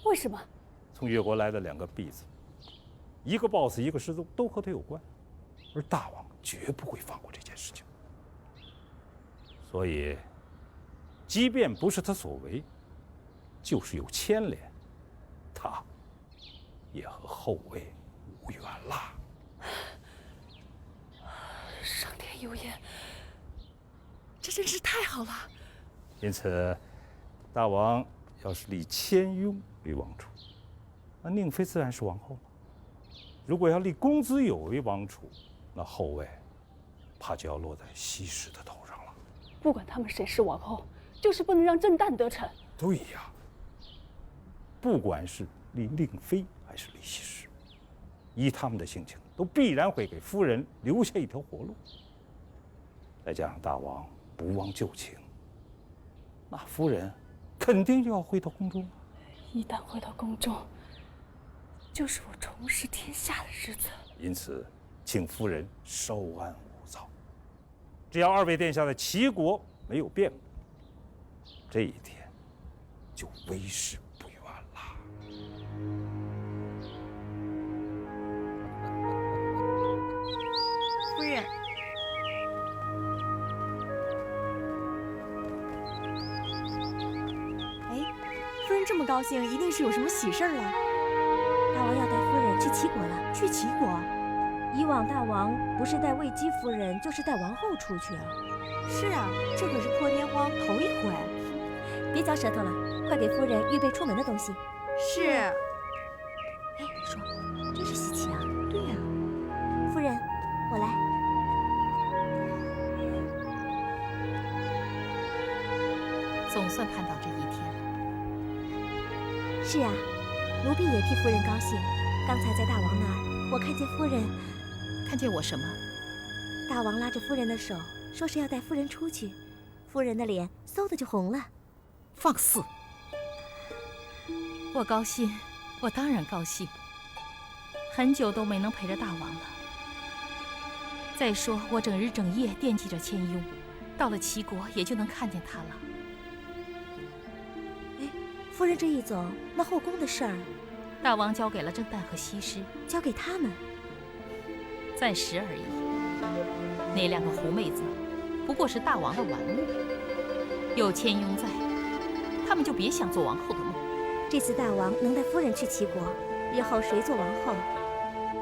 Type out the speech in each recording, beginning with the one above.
为什么？从越国来的2个婢子，一个暴死，一个失踪，都和他有关，而大王绝不会放过这件事情。所以，即便不是他所为，就是有牵连，他也和后位无缘啦。上天有眼，这真是太好了。因此，大王要是立谦雍为王储，那宁妃自然是王后了。如果要立公子友为王储，那后位怕就要落在西施的头上了。不管他们谁是王后，就是不能让朕旦得逞。对呀，不管是立令妃还是立西施，依他们的性情，都必然会给夫人留下一条活路。再加上大王不忘旧情，那夫人肯定就要回到宫中了。一旦回到宫中，就是我重拾天下的日子。因此，请夫人稍安勿躁。只要2位殿下的齐国没有变故，这一天就为时不远啦。夫人，哎，夫人这么高兴，一定是有什么喜事儿了。大王要带夫人去齐国了。去齐国？以往大王不是带魏姬夫人，就是带王后出去啊。是啊，这可是破天荒头一回。别嚼舌头了，快给夫人预备出门的东西。是。哎，说，真是稀奇啊。对呀。夫人，我来。总算盼到这一天。是啊，奴婢也替夫人高兴。刚才在大王那儿，我看见夫人。看见我什么？大王拉着夫人的手，说是要带夫人出去，夫人的脸嗖的就红了。放肆！我高兴，我当然高兴。很久都没能陪着大王了。再说，我整日整夜惦记着谦雍，到了齐国也就能看见他了。哎，夫人这一走，那后宫的事儿，大王交给了甄旦和西施，交给他们，暂时而已。那2个狐妹子，不过是大王的玩物。有谦雍在，他们就别想做王后的梦。这次大王能带夫人去齐国，日后谁做王后，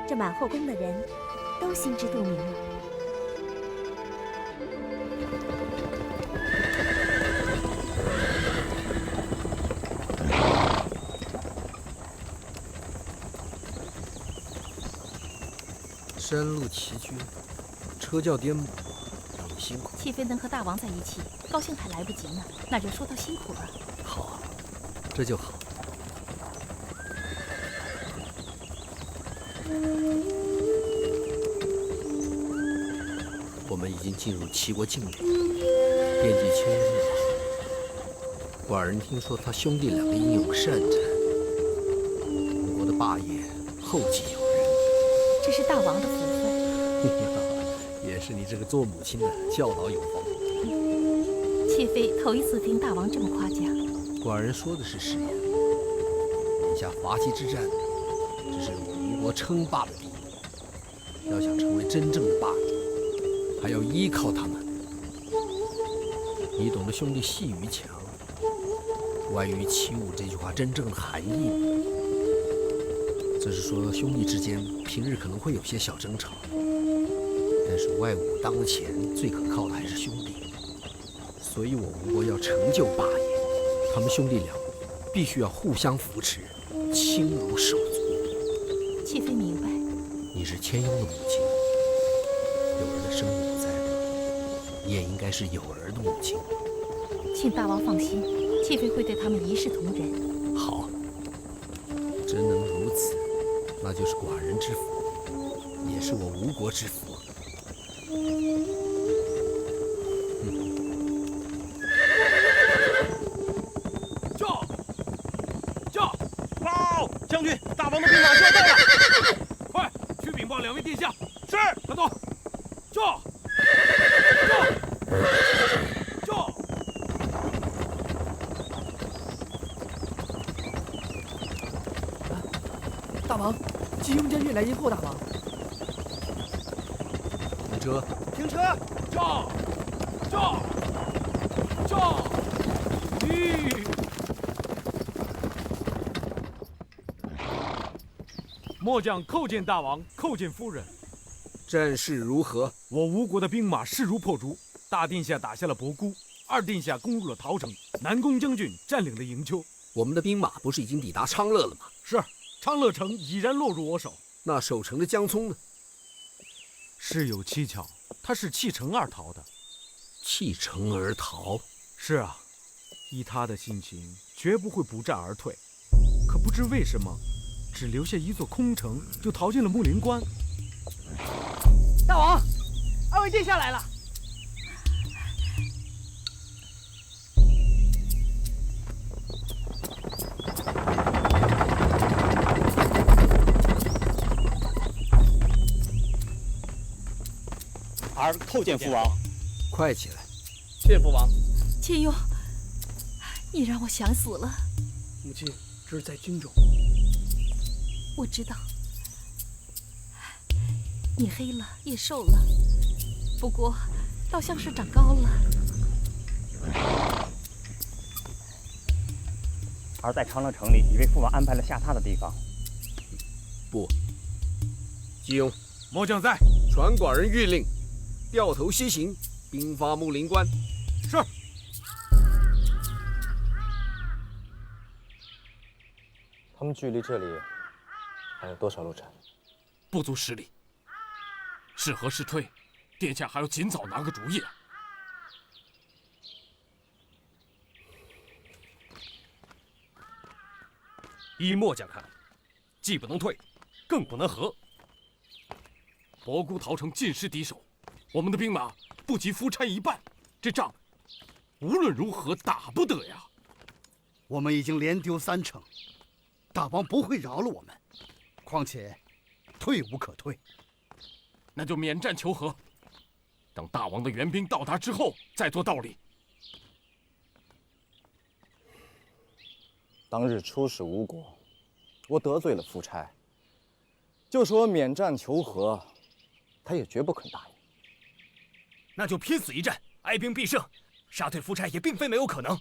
这满后宫的人都心知肚明了。山路崎岖，车轿颠簸，让你辛苦。妾妃能和大王在一起，高兴还来不及呢，那就说到辛苦了。好啊，这就好。我们已经进入齐国境内，惦记谦雍了。寡人听说他兄弟2个英勇善战，吴国的霸业后继有人。这是大王的福分。也是你这个做母亲的教导有方。妾妃头一次听大王这么夸奖。寡人说的是实言。眼下伐齐之战，只是吴国称霸的第一步。要想成为真正的霸主，还要依靠他们。你懂得兄弟阋于强，外于其侮这句话真正的含义吗？则是说兄弟之间平日可能会有些小争吵，但是外侮当前最可靠的还是兄弟。所以我吴国要成就霸业，他们兄弟俩必须要互相扶持，亲如手足。妾妃明白。你是谦雍的母亲，有儿的生母不在了，你也应该是有儿的母亲。请大王放心，妾妃会对他们一视同仁。好，真能如此，那就是寡人之福，也是我吴国之福。报，将军，大王的兵马就要到了，快去禀报2位殿下。是，快走。大王，急庸将军来迎候大王。停车！停车！驾！驾！驾！末将叩见大王，叩见夫人。战事如何？我吴国的兵马势如破竹，大殿下打下了博姑，二殿下攻入了陶城，南宫将军占领了营丘。我们的兵马不是已经抵达昌乐了吗？是，昌乐城已然落入我手。那守城的江聪呢？事有蹊跷，他是弃城而逃的。弃城而逃？是啊，依他的心情，绝不会不战而退。可不知为什么，只留下一座空城，就逃进了木林关。大王，二位殿下来了。儿叩见父王。快起来！谢父王。千庸，你让我想死了。母亲，这是在军中。我知道，你黑了也瘦了，不过倒像是长高了。儿在长乐城里已为父王安排了下榻的地方。不，急庸，末将在。传寡人谕令，掉头西行，兵发木林关。是。他们距离这里还有多少路程？不足10里。是和是退，殿下还要尽早拿个主意啊！依末将看，既不能退，更不能和。博姑陶城尽失敌手，我们的兵马不及夫差一半，这仗无论如何打不得呀！我们已经连丢3城，大王不会饶了我们。况且，退无可退。那就免战求和，等大王的援兵到达之后再做道理。当日出使吴国，我得罪了夫差，就说免战求和，他也绝不肯答应。那就拼死一战，哀兵必胜，杀退夫差也并非没有可能。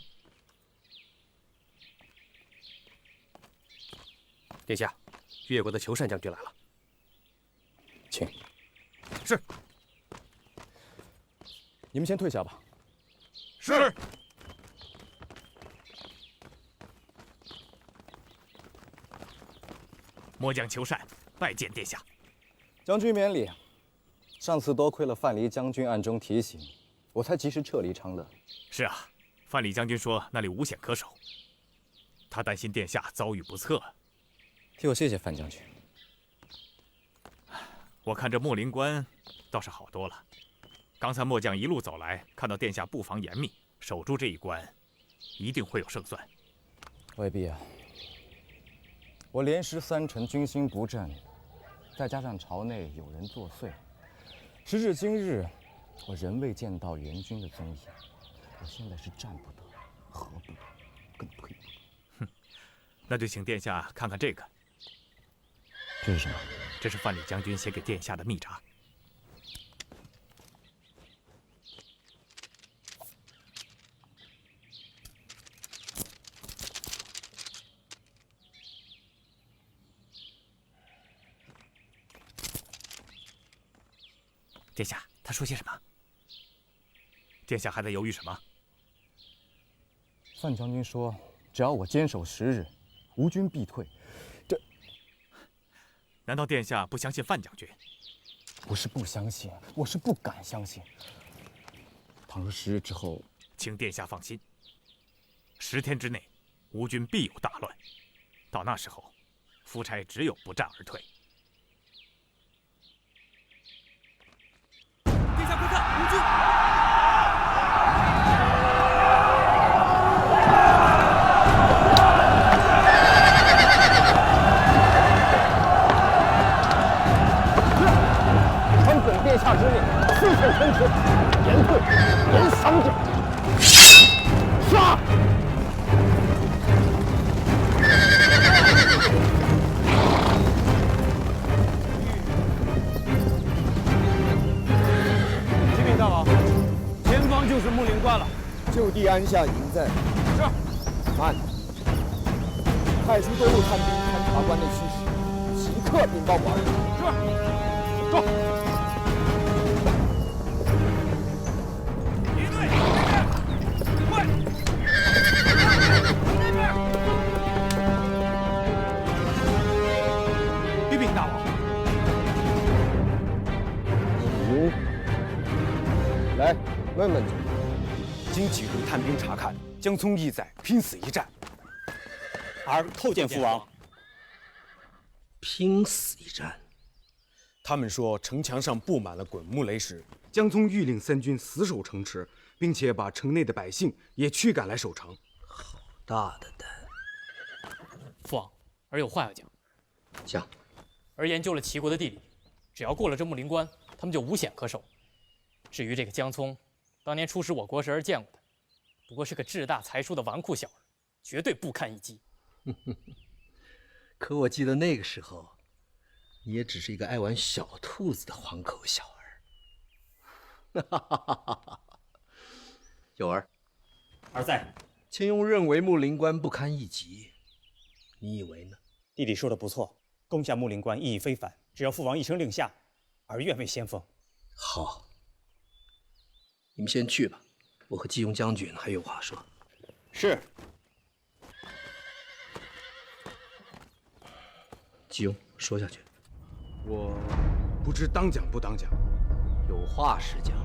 殿下，越国的裘善将军来了，请。是。你们先退下吧。是。末将裘善拜见殿下。将军免礼。上次多亏了范蠡将军暗中提醒，我才及时撤离昌乐。是啊，范蠡将军说那里无险可守，他担心殿下遭遇不测。替我谢谢范将军。我看这莫林关倒是好多了。刚才末将一路走来，看到殿下布防严密，守住这一关，一定会有胜算。未必啊。我连失3城，军心不振，再加上朝内有人作祟，时至今日，我仍未见到援军的踪影。我现在是战不得，和不得，更退不得。哼，那就请殿下看看这个。这是什么？这是范蠡将军写给殿下的密札。殿下，他说些什么？殿下还在犹豫什么？范将军说，只要我坚守10日，吴军必退。这，难道殿下不相信范将军？不是不相信，我是不敢相信。倘若10日之后，请殿下放心，10天之内，吴军必有大乱。到那时候，夫差只有不战而退。殿下快看，吴军！传本殿下之令，4线城池，严退，严赏缴。杀！地安下营寨。是。慢。派出多路探兵勘察关内虚实，即刻禀报寡人。是。住。一队，快！那边。禀禀大王。来，慢慢走。经几路探兵查看，江聪意在拼死一战。儿叩见父王。拼死一战。他们说城墙上布满了滚木雷石，江聪欲令三军死守城池，并且把城内的百姓也驱赶来守城。好大的胆！父王，儿有话要讲。讲。儿研究了齐国的地理，只要过了这木林关，他们就无险可守。至于这个江聪，当年出使我国时儿见过他，不过是个志大才疏的纨绔小儿，绝对不堪一击。可我记得那个时候，你也只是一个爱玩小兔子的黄口小儿。有儿，儿在。千庸认为木林关不堪一击，你以为呢？弟弟说的不错，攻下木林关意义非凡，只要父王一声令下，儿愿为先锋。好，你们先去吧，我和季庸将军还有话说。是。季庸，说下去。我不知当讲不当讲。有话实讲。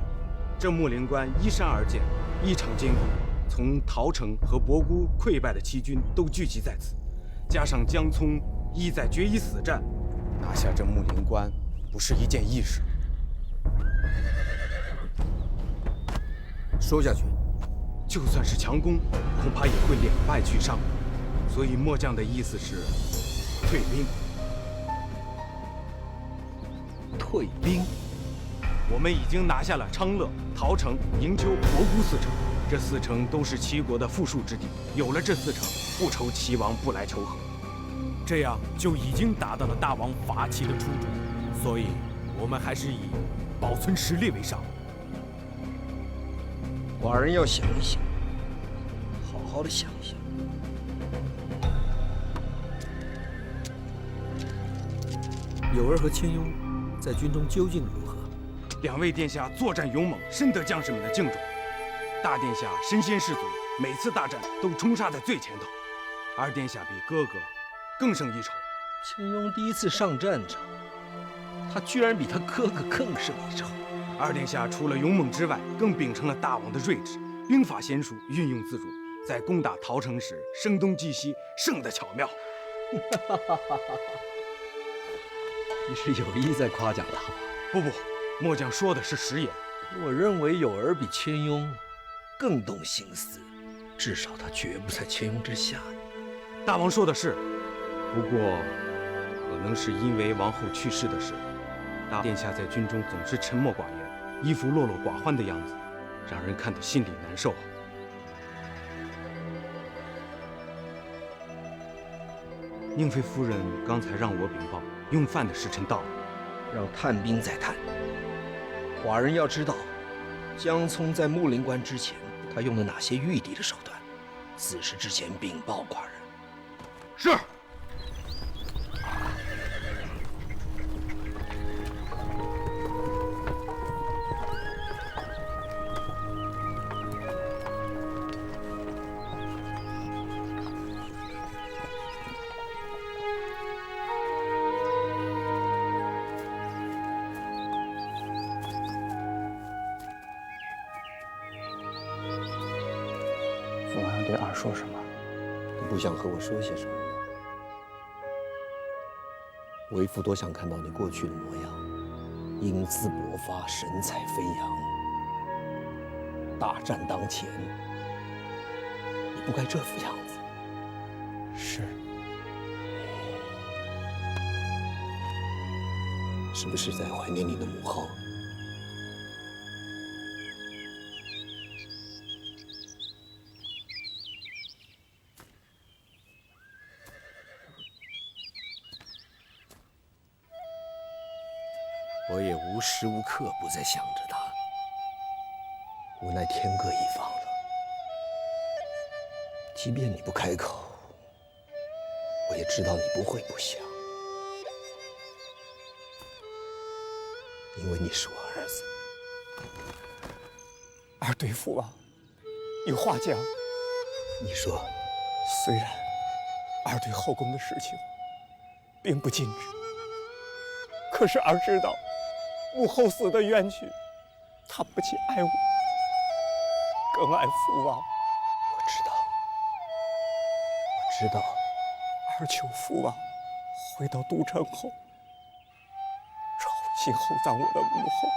这木林关依山而建，异常坚固，从陶城和博姑溃败的齐军都聚集在此，加上江聪意在决一死战，拿下这木林关不是一件易事。说下去，就算是强攻，恐怕也会两败俱伤。所以末将的意思是退兵。退兵？我们已经拿下了昌乐、陶城、营丘、博姑4城，这4城都是齐国的富庶之地。有了这4城，不愁齐王不来求和。这样就已经达到了大王伐齐的初衷。所以，我们还是以保存实力为上。寡人要想一想，好好的想一想。有儿和千庸在军中究竟如何？两位殿下作战勇猛，深得将士们的敬重。大殿下身先士卒，每次大战都冲杀在最前头。二殿下比哥哥更胜一筹。千庸第一次上战场，他居然比他哥哥更胜一筹。二殿下除了勇猛之外，更秉承了大王的睿智，兵法娴熟，运用自如，在攻打陶城时声东击西，胜得巧妙。你是有意在夸奖他吧？不，末将说的是实言。我认为有儿比千庸更动心思，至少他绝不在千庸之下。大王说的是，不过可能是因为王后去世的事，大殿下在军中总是沉默寡言，一副落落寡欢的样子，让人看得心里难受。宁妃夫人刚才让我禀报，用饭的时辰到了，让探兵再探。寡人要知道，江聪在木林关之前，他用了哪些御敌的手段？此事之前禀报寡人。是。父王要对儿说什么？你不想和我说些什么吗？为父多想看到你过去的模样，英姿勃发，神采飞扬。大战当前，你不该这副样子。是。是不是在怀念你的母后？我也无时无刻不在想着他，无奈天各一方了。即便你不开口，我也知道你不会不想，因为你是我儿子。儿对父王有话讲。你说，虽然儿对后宫的事情并不禁止，可是儿知道母后死的冤屈，她不仅爱我，更爱父王。知道，儿求父王回到都城后，重新厚葬我的母后，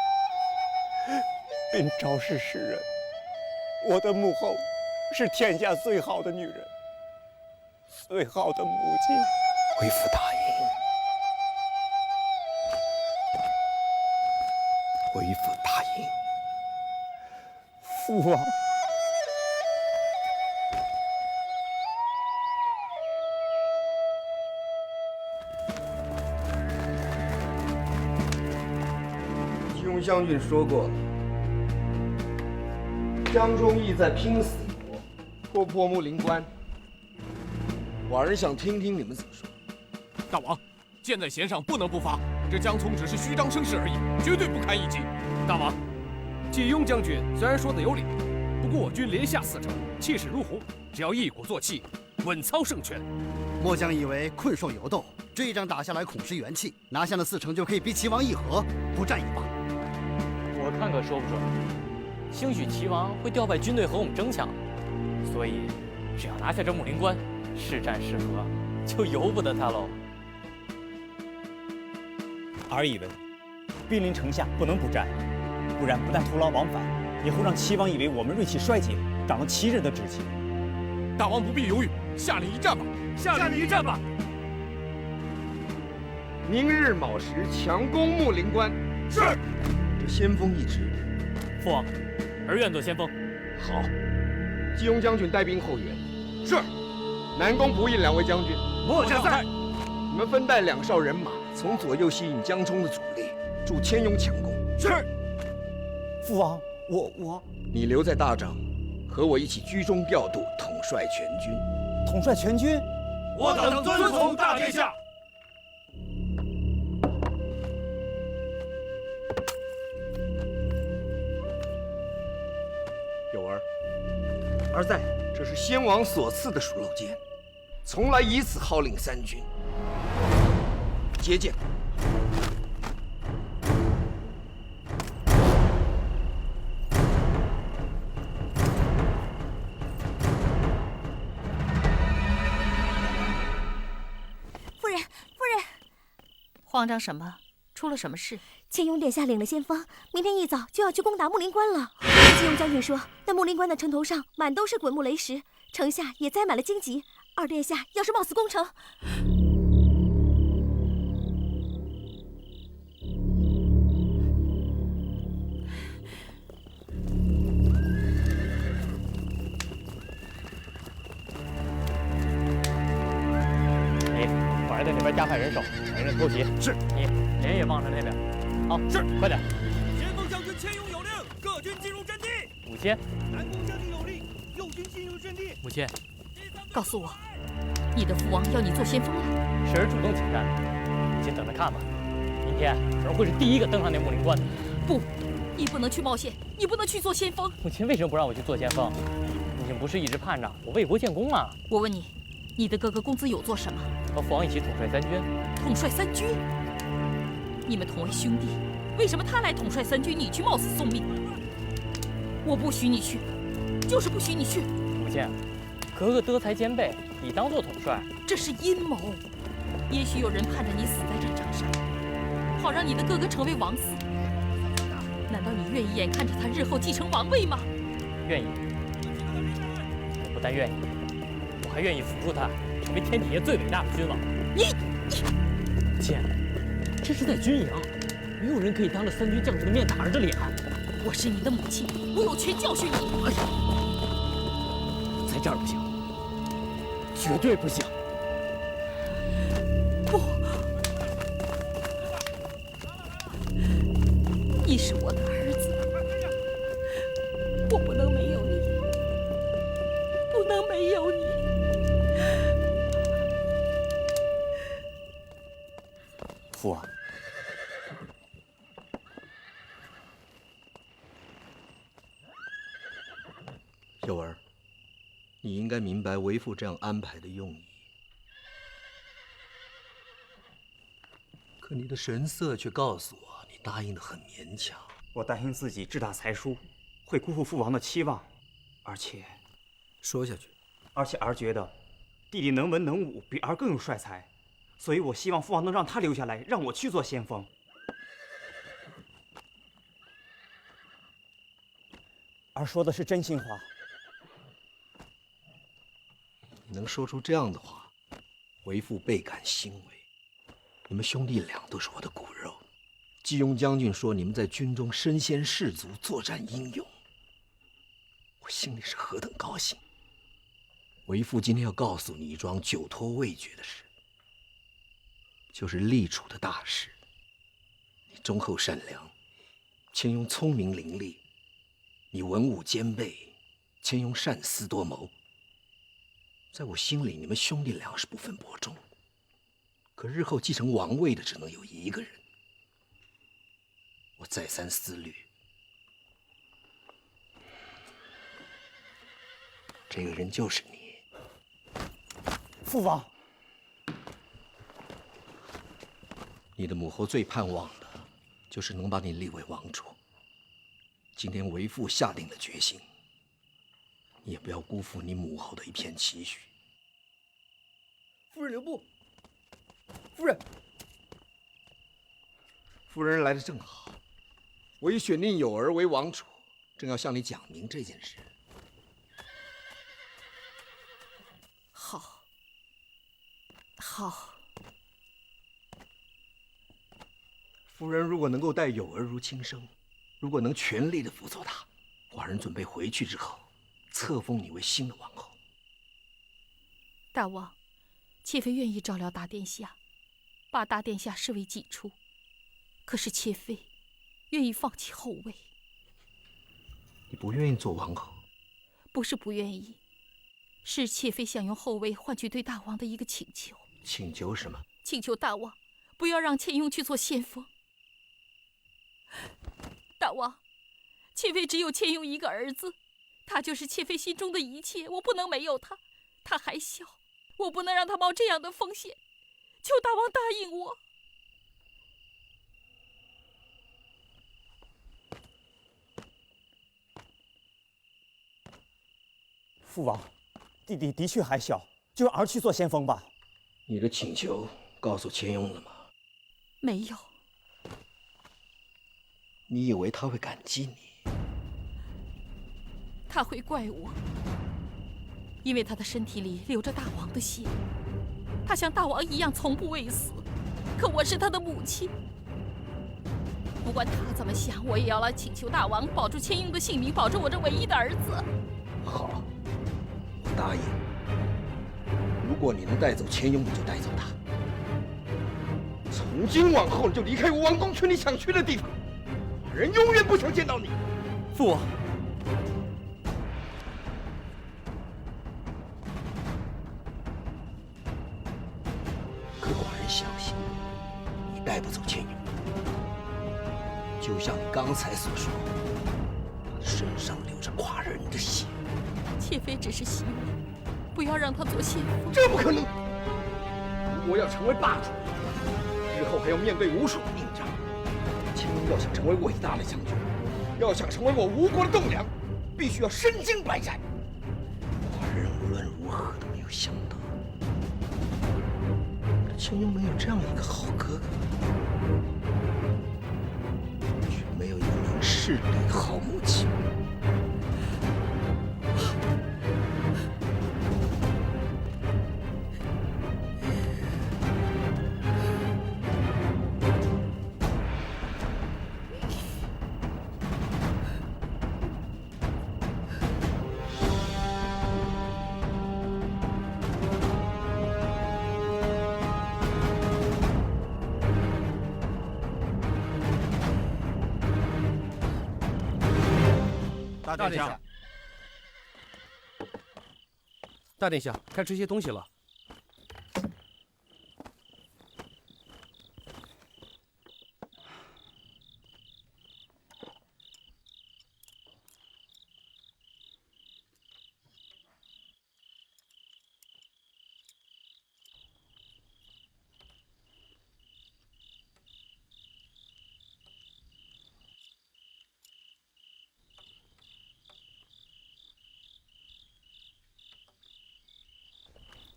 并昭示世人，我的母后是天下最好的女人，最好的母亲。为父答应，为父答应。父王。将军说过了，江忠义在拼死一搏，破破木林关。寡人想听听你们怎么说。大王，箭在弦上，不能不发。这江聪只是虚张声势而已，绝对不堪一击。大王，季雍将军虽然说的有理，不过我军连下4城，气势如虹，只要一鼓作气，稳操胜券。末将以为困兽犹斗，这一仗打下来恐失元气，拿下了4城就可以逼齐王议和，不战也罢。我看可说不准，兴许齐王会调派军队和我们争抢，所以只要拿下这木林关，是战是和就由不得他喽。儿以为，兵临城下不能不战，不然不但徒劳往返，也会让齐王以为我们锐气衰竭，长了齐人的志气。大王不必犹豫，下令一战吧！下令一战吧！明日卯时强攻木林关。是。这先锋一职，父王，儿愿做先锋。好，季雍将军带兵后援。是。南宫不义2位将军，末将在。你们分带2哨人马，从左右吸引江冲的主力，助千雍强攻。是。父王，我，你留在大帐，和我一起居中调度，统帅全军。统帅全军？我等遵从大殿下。有儿，儿在，这是先王所赐的鼠肉剑，从来以此号令3军。接剑。夫人，慌张什么？出了什么事？千雍殿下领了先锋，明天一早就要去攻打木林关了。季雍将军说，那木林关的城头上满都是滚木雷石，城下也栽满了荆棘。二殿下要是冒死攻城，你寡人在那边加派人手，每人偷袭。是。你连夜望着那边。好，是。快点。先锋将军千雍有令，各军进入阵地。母亲。南宫将军有令，右军进入阵地。母亲，告诉我，你的父王要你做先锋了？是儿主动请战的，母亲等着看吧。明天儿会是第一个登上那木林关的。不，你不能去冒险，你不能去做先锋。母亲为什么不让我去做先锋？母亲不是一直盼着我为国建功吗？我问你，你的哥哥公子有做什么？和父王一起统帅3军。统帅3军？你们同为兄弟，为什么他来统帅3军，你去冒死送命？我不许你去，就是不许你去。母亲，哥哥德才兼备，你当做统帅，这是阴谋。也许有人盼着你死在战场上，好让你的哥哥成为王嗣。难道你愿意眼看着他日后继承王位吗？愿意。我不但愿意，我还愿意辅助他成为天底下最伟大的君王。你，母亲，这是在军营，没有人可以当着3军将士的面打着这脸。我是你的母亲，我有权教训你。哎呀，在这儿不行，绝对不行。不，你是我的儿子，我不能没有你，不能没有你。父王。幼儿，你应该明白为父这样安排的用意。可你的神色却告诉我，你答应得很勉强。我担心自己志大才疏，会辜负父王的期望，而且，说下去。而且儿觉得弟弟能文能武，比儿更有帅才，所以我希望父王能让他留下来，让我去做先锋。儿说的是真心话。你能说出这样的话，为父倍感欣慰。你们兄弟俩都是我的骨肉。季雍将军说你们在军中身先士卒，作战英勇，我心里是何等高兴。为父今天要告诉你一桩久拖未决的事，就是立储的大事。你忠厚善良，谦雍聪明伶俐；你文武兼备，谦雍善思多谋。在我心里，你们兄弟俩是不分伯仲。可日后继承王位的只能有一个人。我再三思虑，这个人就是你。父王，你的母后最盼望的，就是能把你立为王储。今天为父下定了决心，你也不要辜负你母后的一片期许。夫人留步。夫人，夫人来的正好，我已选定有儿为王储，正要向你讲明这件事。好，好。夫人如果能够待有儿如亲生，如果能全力的辅佐他，寡人准备回去之后，册封你为新的王后。大王，妾妃愿意照料大殿下，把大殿下视为己出。可是妾妃愿意放弃后位。你不愿意做王后？不是不愿意，是妾妃想用后位换取对大王的一个请求。请求什么？请求大王不要让谦雍去做先锋。大王，妾妃只有谦雍一个儿子，他就是妾妃心中的一切，我不能没有他。他还小，我不能让他冒这样的风险，求大王答应我。父王，弟弟的确还小，就让儿去做先锋吧。你的请求告诉谦雍了吗？没有。你以为他会感激你？他会怪我，因为他的身体里流着大王的血，他像大王一样从不畏死。可我是他的母亲，不管他怎么想，我也要来请求大王保住谦雍的性命，保住我这唯一的儿子。好，我答应。如果你能带走谦雍，你就带走他。从今往后，你就离开我王宫，去你想去的地方。寡人永远不想见到你。父王。可寡人相信，你带不走谦雍。就像你刚才所说，他身上流着寡人的血。妾妃只是希望不要让他做先锋。这不可能！我要成为霸主，日后还要面对无数的硬仗。谦雍要想成为伟大的将军，要想成为我吴国的栋梁，必须要身经百战。寡人无论如何都没有想到，谦雍能有这样一个好哥哥，却没有一个明事理的好母亲。大殿下，大殿下，该吃些东西了。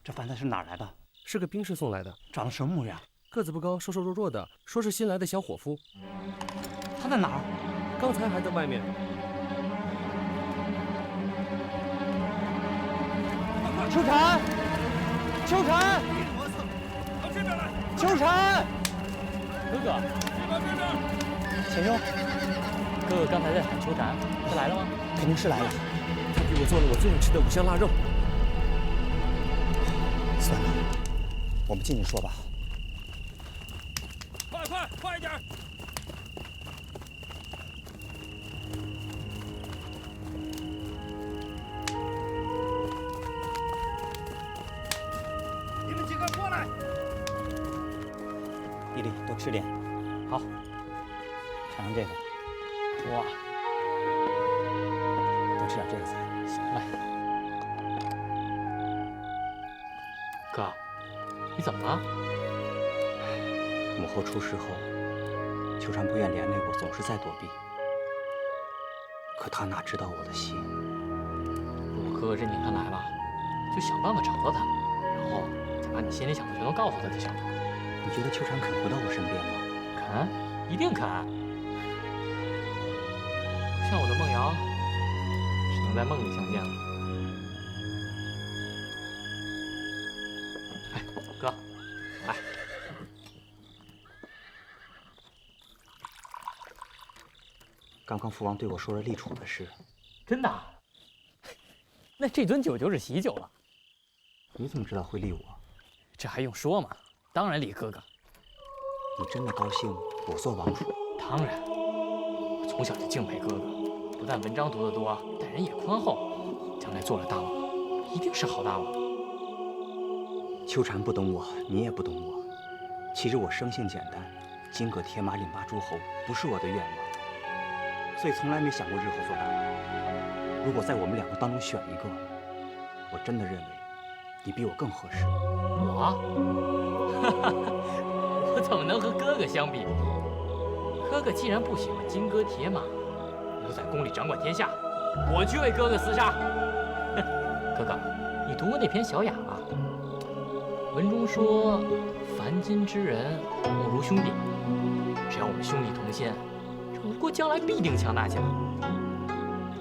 这饭菜是哪儿来的？是个兵士送来的。长得什么模样？个子不高，瘦瘦弱弱的，说是新来的小伙夫。他在哪儿？刚才还在外面。秋蝉，秋蝉，到这边来！秋蝉，哥哥，钱雍，哥哥刚才在喊秋蝉，他来了吗？肯定是来了。他给我做了我最爱吃的五香腊肉。算了，我们进去说吧。快一点！你们几个过来！弟弟，多吃点。好，尝尝这个。哇，多吃点这个菜。行嘞。哥，你怎么了？母后出事后，秋蝉不愿连累我，总是在躲避。可她哪知道我的心？如果哥哥认定他来了，就想办法找到他，然后再把你心里想的全都告诉他就行了。你觉得秋蝉肯回到我身边吗？肯，一定肯。像我的梦瑶，只能在梦里相见了。哎，哥，来。刚刚父王对我说了立储的事。真的？那这樽酒就是喜酒了。你怎么知道会立我？这还用说吗？当然立哥哥。你真的高兴我做王储？当然，我从小就敬佩哥哥，不但文章读得多，待人也宽厚，将来做了大王，一定是好大王。秋蝉不懂我，你也不懂我。其实我生性简单，金戈铁马，领拔诸侯，不是我的愿望，所以从来没想过日后做大王。如果在我们两个当中选一个，我真的认为你比我更合适。我怎么能和哥哥相比？哥哥既然不喜欢金戈铁马，留在宫里掌管天下，我去为哥哥厮杀。哥哥，你读过那篇《小雅》吗？文中说，凡今之人，莫如兄弟。只要我们兄弟同心，这吴国将来必定强大起来。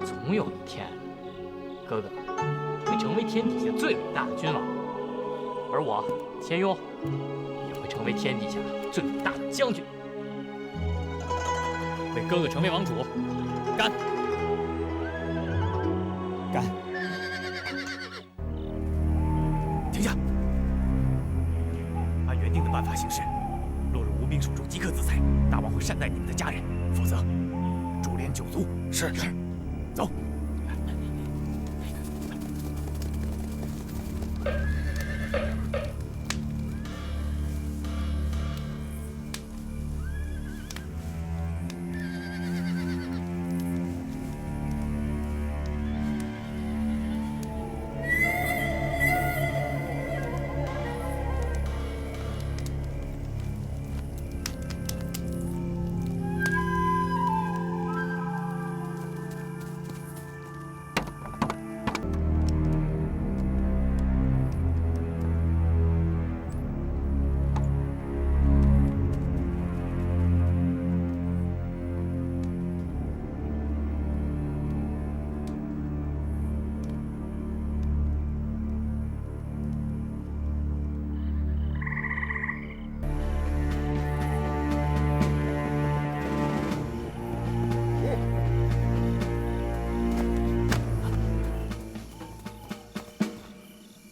总有一天，哥哥会成为天底下最伟大的君王，而我钱雍也会成为天底下最伟大的将军。为哥哥成为王储，干！干！停下！按原定的办法行事，落入吴兵手中即刻自裁。大王会善待你们的家人，否则株连九族。是。走。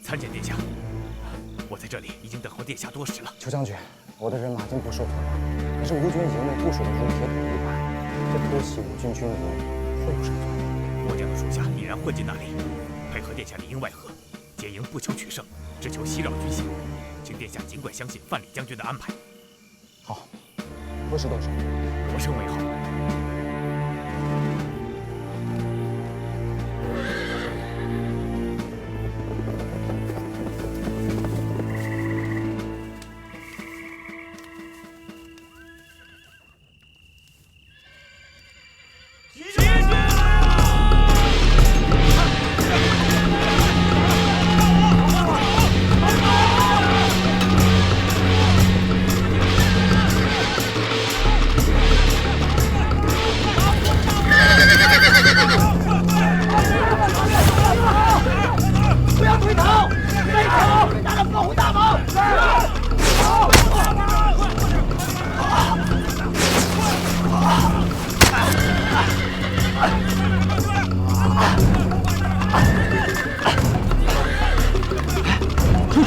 参见殿下，我在这里已经等候殿下多时了。邱将军，我的人马经不受拖拉，可是吴军营内部署的如铁桶一般，这偷袭我军军营会有胜算。末将的属下必然混进那里，配合殿下里应外合，结营不求取胜，只求袭扰军心。请殿下尽管相信范蠡将军的安排。好，何时动手？罗生为好。来！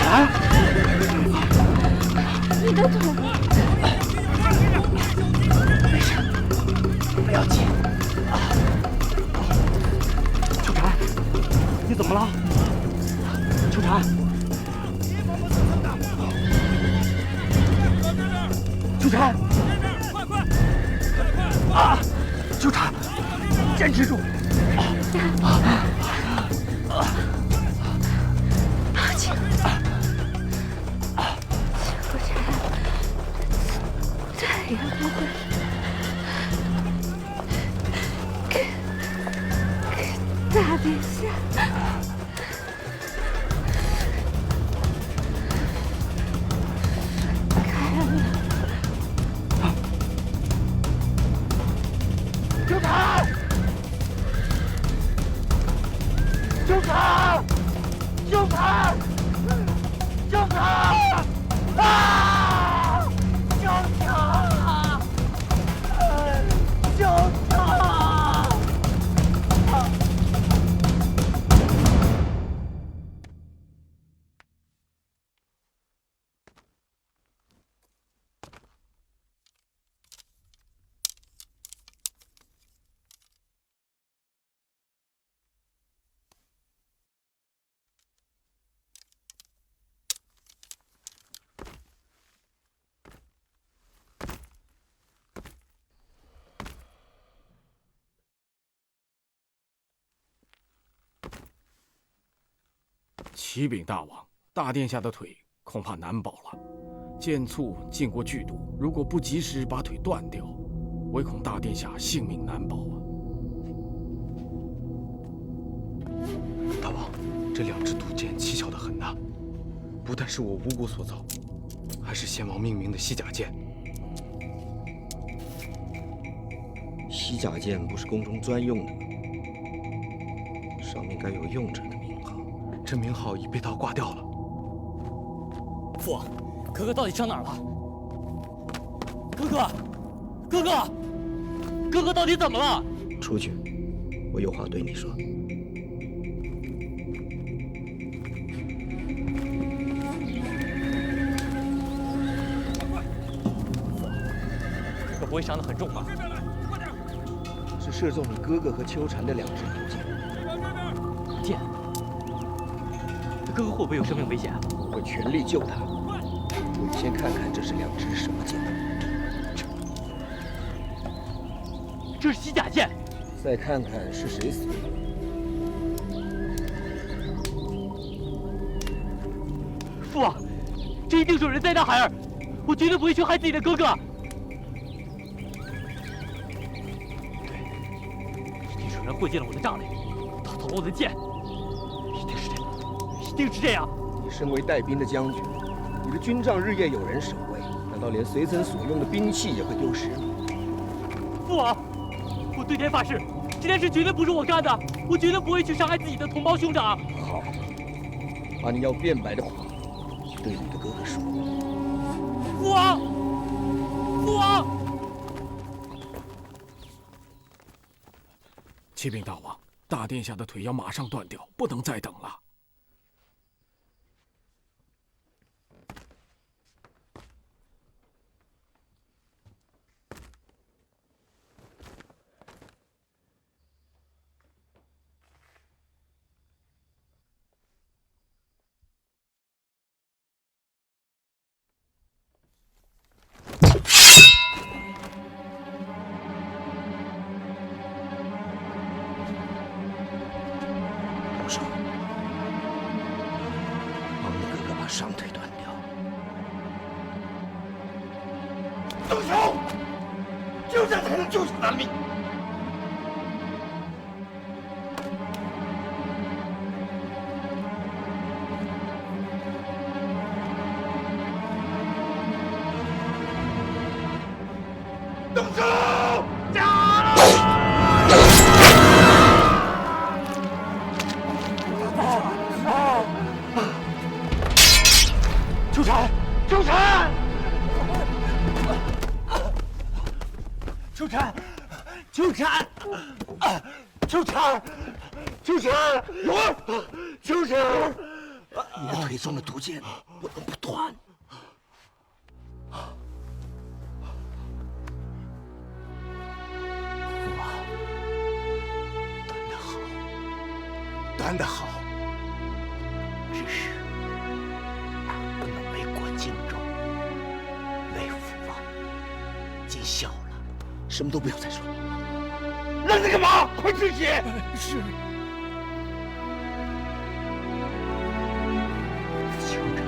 禅，你的腿。没事，不要紧。秋蝉，你怎么了？秋蝉，秋蝉，啊！秋蝉，坚持住！抱歉。秋蝉，再也不会给大殿下。秋蝉，秋蝉，秋蝉，秋蝉！啊！秋蝉，秋蝉！启禀大王，大殿下的腿恐怕难保了。剑簇进过剧毒，如果不及时把腿断掉，唯恐大殿下性命难保啊！大王，这2支毒箭蹊跷得很呐，不但是我无辜所造，还是先王命名的西甲剑。西甲剑不是宫中专用的吗？上面该有用者的名号。这名号已被刀挂掉了。父王，哥哥到底上哪儿了？哥哥，哥哥，哥哥到底怎么了？出去，我有话对你说。哥哥不会伤得很重吧？是射中你哥哥和秋蝉的2支毒箭。箭？哥哥会不会有生命危险？我会全力救他。我们先看看这是2支什么箭。这是西甲剑。再看看是谁死的。父王，这一定是有人栽赃孩儿，我绝对不会去害自己的哥哥。对，一定是有人会见了我的帐内，盗走了我的剑。一定是这样，一定是这样。你身为带兵的将军，你的军帐日夜有人守卫，难道连随身所用的兵器也会丢失吗？父王，我对天发誓，这件事绝对不是我干的，我绝对不会去伤害自己的同胞兄长。好，把你要辩白的话对你的哥哥说。父王，父王！启禀大王，大殿下的腿要马上断掉，不能再等了。动手，帮你哥哥把伤腿断掉。动手！就这样才能救出南明。动手！秋蝉，秋蝉，秋蝉，秋蝉，秋蝉，秋蝉，有儿，秋蝉，你的腿中的毒箭不能不断。父王，断得好，断得好。只是不能为国尽忠，为父王尽孝了。什么都不要再说了。愣着干嘛？快止血！是。秋蝉，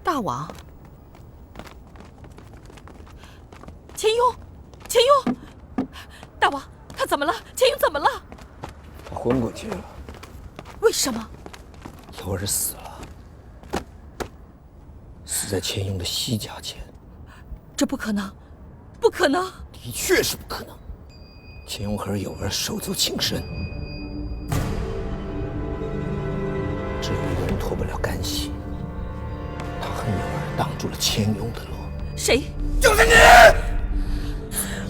大王，钱雍，钱雍，大王，他怎么了？钱雍怎么了？他昏过去了。为什么？尤儿死了，死在钱雍的西甲前。这不可能，不可能！的确是不可能。钱雍和尤儿手足情深，只有一个人脱不了干系。他和尤儿挡住了钱雍的路。谁？就是你！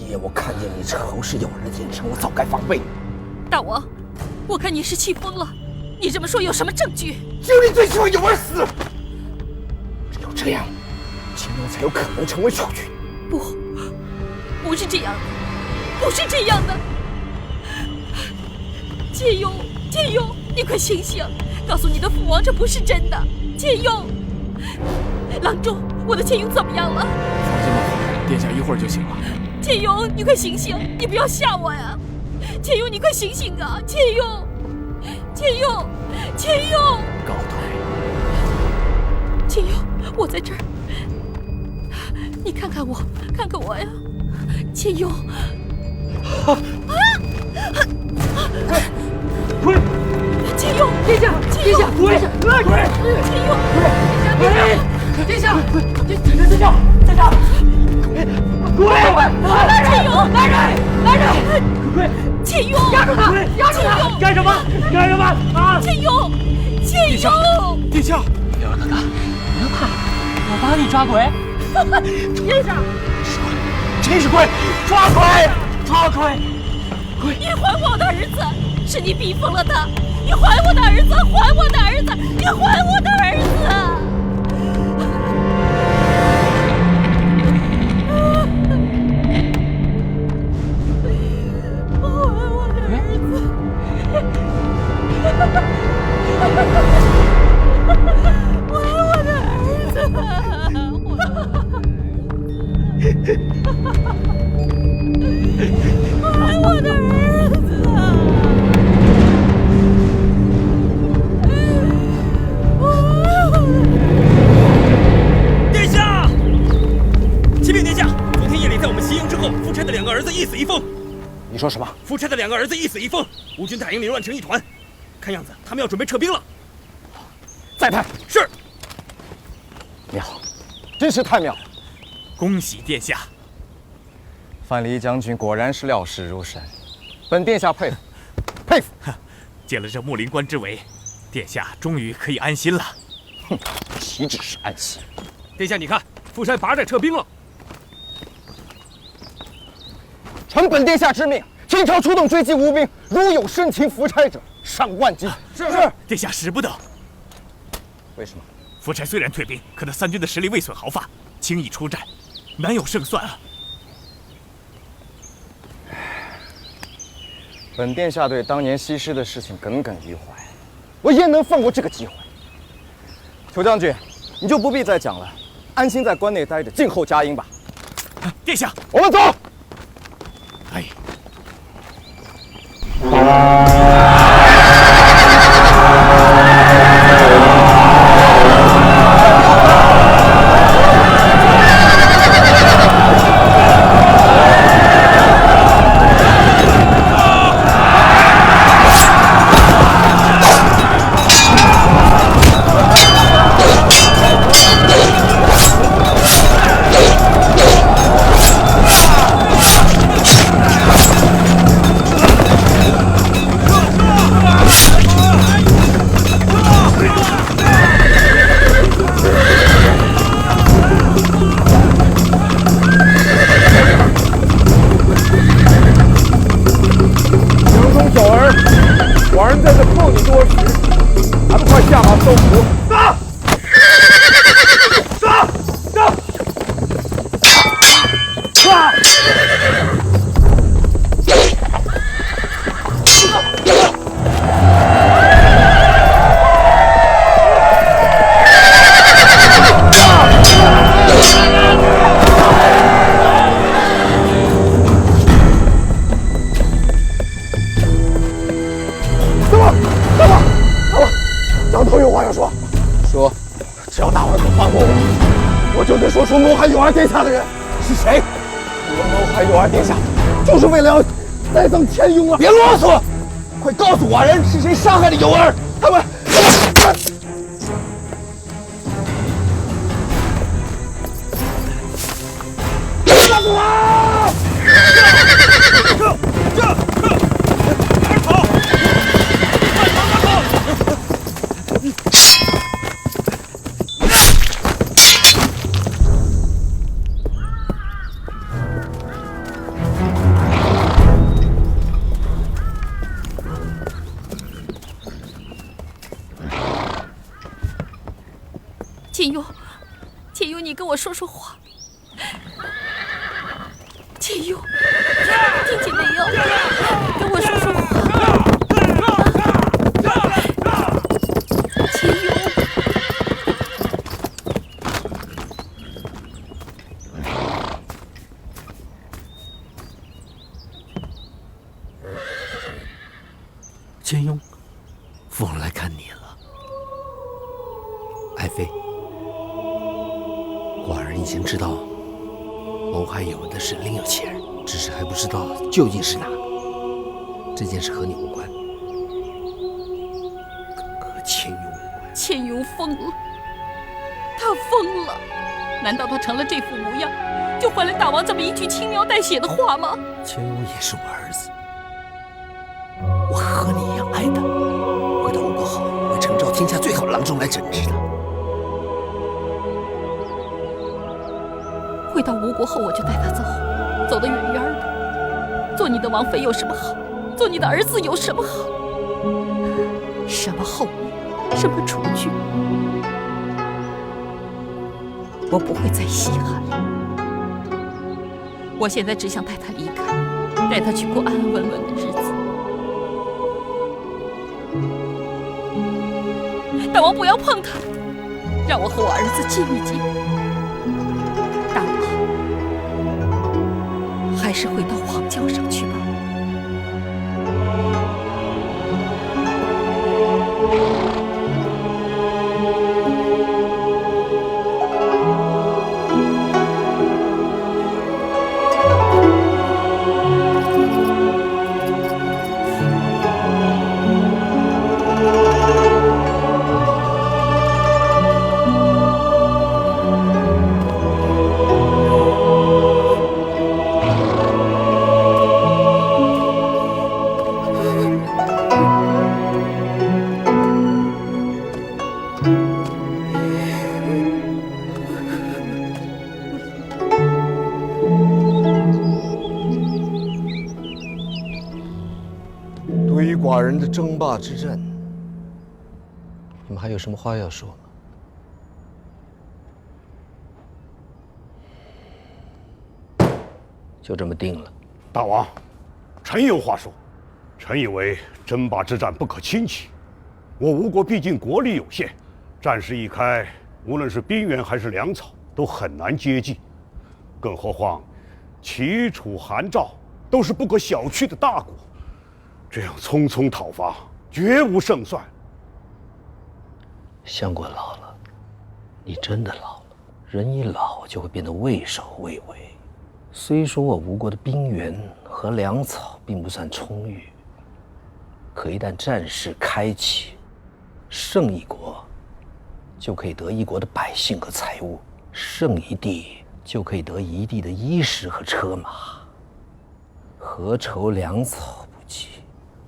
夜我看见你仇视尤儿的眼神，我早该防备。大王，我看你是气疯了。你这么说有什么证据？只有你最希望尤儿死。只有这样，钱雍才有可能成为储君。不是这样的，不是这样的。钱雍，钱雍，你快醒醒！告诉你的父王，这不是真的。钱雍，郎中，我的钱雍怎么样了？放心吧，殿下一会儿就醒了。钱雍，你快醒醒！你不要吓我呀！钱雍，你快醒醒啊！钱雍，钱雍，钱雍！告退。钱雍，我在这儿，你看看我，看看我呀！钱雍，滚！钱雍，殿下，钱雍，滚！钱雍，殿下，殿下，殿下，滚！钱雍，来人！滚！钱雍，压住他！压住他！干什么？干什么？啊！钱雍，钱雍，殿下，尤儿哥哥，不要怕，我帮你抓鬼。殿下，谁是鬼？抓鬼！抓鬼！你还我的儿子！是你逼疯了他！你还我的儿子！还我的儿子！你还我的儿子！你说什么？夫差的2个儿子一死一疯，吴军大营里乱成一团，看样子他们要准备撤兵了。再派。是。妙，真是太妙！恭喜殿下。范蠡将军果然是料事如神，本殿下佩服，佩服。借了这木林关之围，殿下终于可以安心了。哼，岂止是安心，殿下，你看，富山拔寨撤兵了。承本殿下之命，秦朝出动追击吴兵，如有生擒夫差者，上万计。是。殿下使不得。为什么？夫差虽然退兵，可那三军的实力未损毫发，轻易出战，难有胜算啊。本殿下对当年西施的事情耿耿于怀，我焉能放过这个机会？裘将军，你就不必再讲了，安心在关内待着，静候佳音吧。殿下，我们走。哎。殿下的人是谁？我谋害有儿殿下，就是为了要栽赃天庸啊！别啰嗦，快告诉寡人是谁杀害了有儿！他们，告诉我！秦勇，你跟我说说话。秦勇，听见没有？跟我说说话。秦勇，秦勇，父王来看你了。爱妃。寡人已经知道谋害有人的是另有其人，只是还不知道究竟是哪个。这件事和你无关，和秦勇无关。秦勇疯了，他疯了！难道他成了这副模样，就换来大王这么一句轻描淡写的话吗？秦勇也是我儿子，我和你一样爱他。回到吴国后，我会征召天下最好郎中来诊治他。回到吴国后，我就带他走，走得远远的。做你的王妃有什么好？做你的儿子有什么好？什么后裔，什么储蓄，我不会再稀罕了。我现在只想带他离开，带他去过安安稳稳的日子。大王不要碰他，让我和我儿子近一近。大王，还是回到皇轿上去吧。寡人的争霸之战，你们还有什么话要说吗？就这么定了。大王，臣有话说。臣以为争霸之战不可轻启。我吴国毕竟国力有限，战事一开，无论是兵源还是粮草都很难接济。更何况，齐、楚、韩、赵都是不可小觑的大国，这样匆匆讨伐，绝无胜算。相国老了，你真的老了。人一老就会变得畏首畏尾。虽说我吴国的兵源和粮草并不算充裕，可一旦战事开启，胜一国就可以得一国的百姓和财物，胜一地就可以得一地的衣食和车马。何愁粮草不济，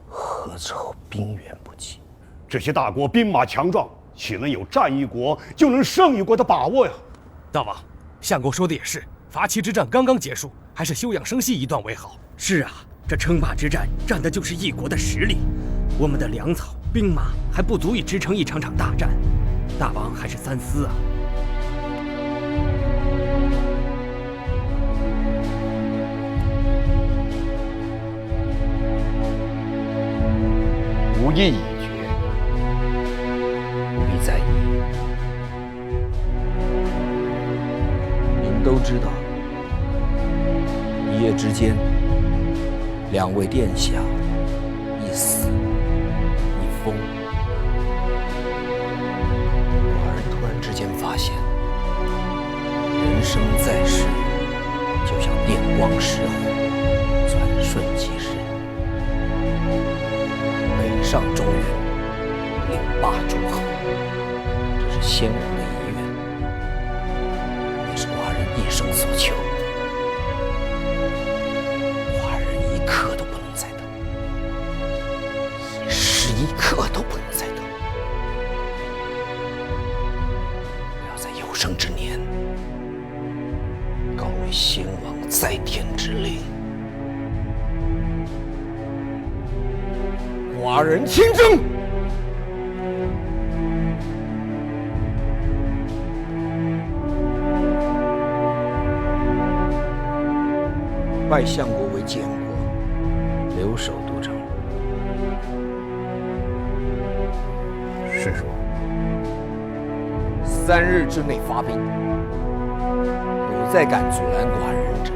何愁兵源不济？这些大国兵马强壮，岂能有战一国就能胜一国的把握呀？大王，相国说的也是，伐齐之战刚刚结束，还是休养生息一段为好。是啊，这称霸之战战的就是一国的实力，我们的粮草、兵马还不足以支撑一场场大战，大王还是三思啊。无意已决，不必在意。你们都知道，一夜之间，两位殿下一死一疯。寡人突然之间发现，人生在世，就像电光石火，转瞬即逝。北上中原，领霸诸侯，这是先王的遗愿，也是寡人一生所求。寡人一刻都不能再等，一时一刻都不能再等。我要在有生之年，告为先王在天之灵。寡人亲征。拜相国为建国，留守都城。是说3日之内发兵，有再敢阻拦寡人者，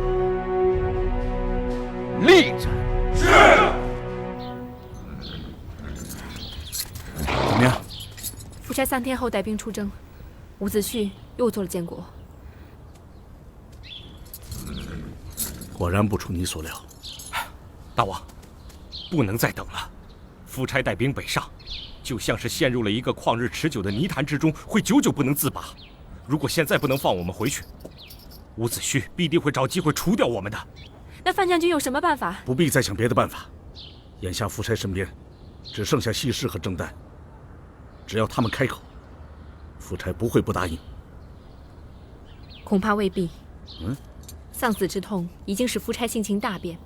力斩。是。怎么样？夫差3天后带兵出征，伍子胥又做了监国。果然不出你所料。大王，不能再等了。夫差带兵北上，就像是陷入了一个旷日持久的泥潭之中，会久久不能自拔。如果现在不能放我们回去，伍子胥必定会找机会除掉我们的。那范将军有什么办法？不必再想别的办法。眼下夫差身边只剩下西施和郑旦，只要他们开口，夫差不会不答应。恐怕未必。丧子之痛已经使夫差性情大变。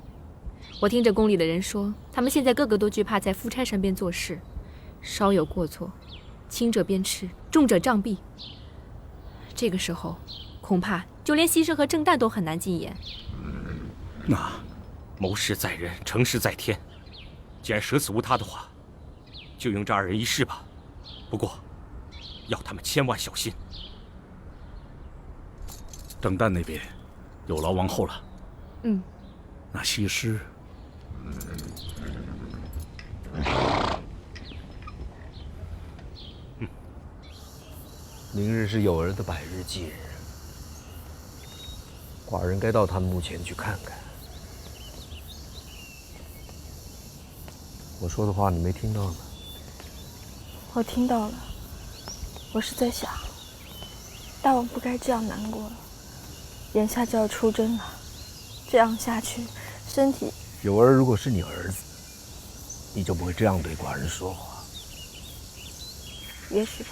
我听着宫里的人说，他们现在个个都惧怕在夫差身边做事，稍有过错，轻者鞭笞，重者杖毙。这个时候，恐怕就连西施和郑旦都很难进言。那谋事在人，成事在天。既然舍死无他的话，就用这2人一试吧。不过，要他们千万小心。郑旦那边有劳王后了。那西施，明日是有儿的百日忌日，寡人该到他墓前去看看。我说的话你没听到吗？我听到了，我是在想，大王不该这样难过了。眼下就要出征了，这样下去，身体……有儿如果是你儿子，你就不会这样对寡人说话。也许吧，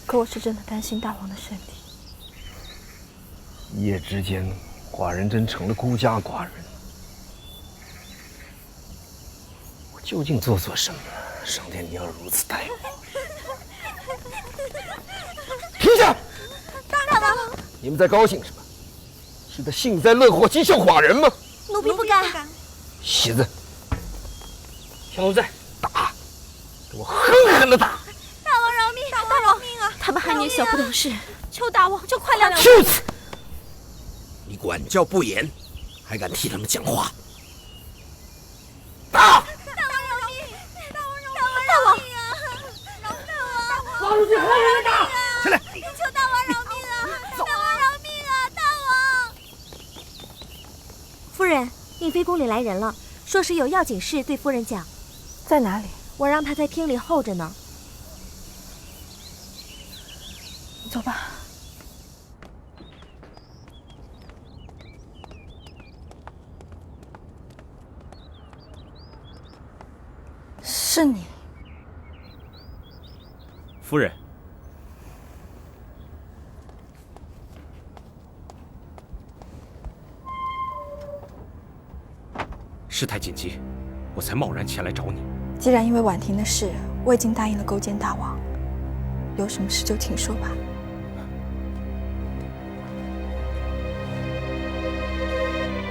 可我是真的担心大王的身体。一夜之间，寡人真成了孤家寡人。究竟做错什么，上天你要如此待我？停下！大王，你们在高兴什么？是在幸灾乐祸、讥笑寡人吗？奴婢不敢。喜子，乾隆在，打，给我狠狠的打！大王饶命！大王饶命啊！他们还年小不懂事，求大王就快谅解。就此，你管教不严，还敢替他们讲话？打！拉出去，狠狠的打！起来！求大王饶命啊！大王饶命啊！大王！夫人，应妃宫里来人了，说是有要紧事对夫人讲。在哪里？我让他在厅里候着呢。走吧。是你。夫人，事态紧急，我才贸然前来找你。既然因为婉婷的事，我已经答应了勾践大王，有什么事就请说吧。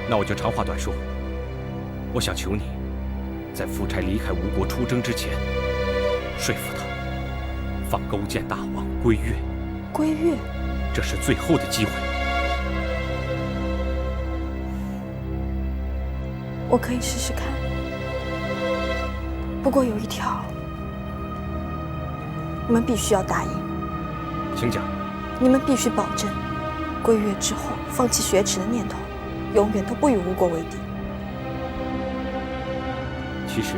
那我就长话短说，我想求你，在夫差离开吴国出征之前，说服他。放勾践大王归越，归越，这是最后的机会。我可以试试看，不过有一条，你们必须要答应。请讲。你们必须保证，归越之后放弃雪耻的念头，永远都不与吴国为敌。其实，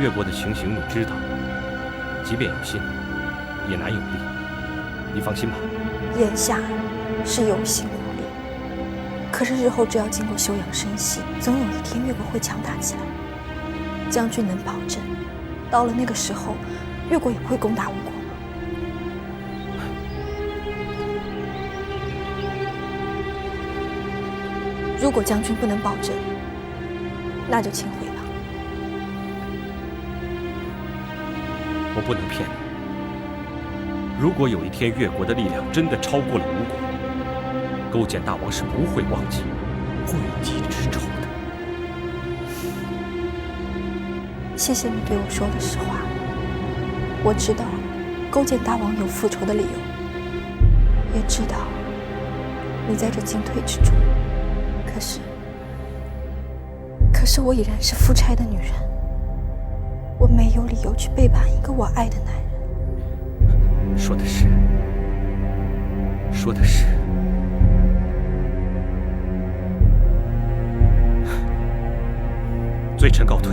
越国的情形你知道。即便有心，也难有力。你放心吧。眼下是有心无力，可是日后只要经过休养生息，总有一天越国会强大起来。将军能保证，到了那个时候，越国也会攻打吴国吗？如果将军不能保证，那就请回吧。我不能骗你。如果有一天越国的力量真的超过了吴国，勾践大王是不会忘记会稽之仇的。谢谢你对我说的实话。我知道勾践大王有复仇的理由，也知道你在这进退之中。可是我已然是夫差的女人。我没有理由去背叛一个我爱的男人。说的是，说的是。罪臣告退。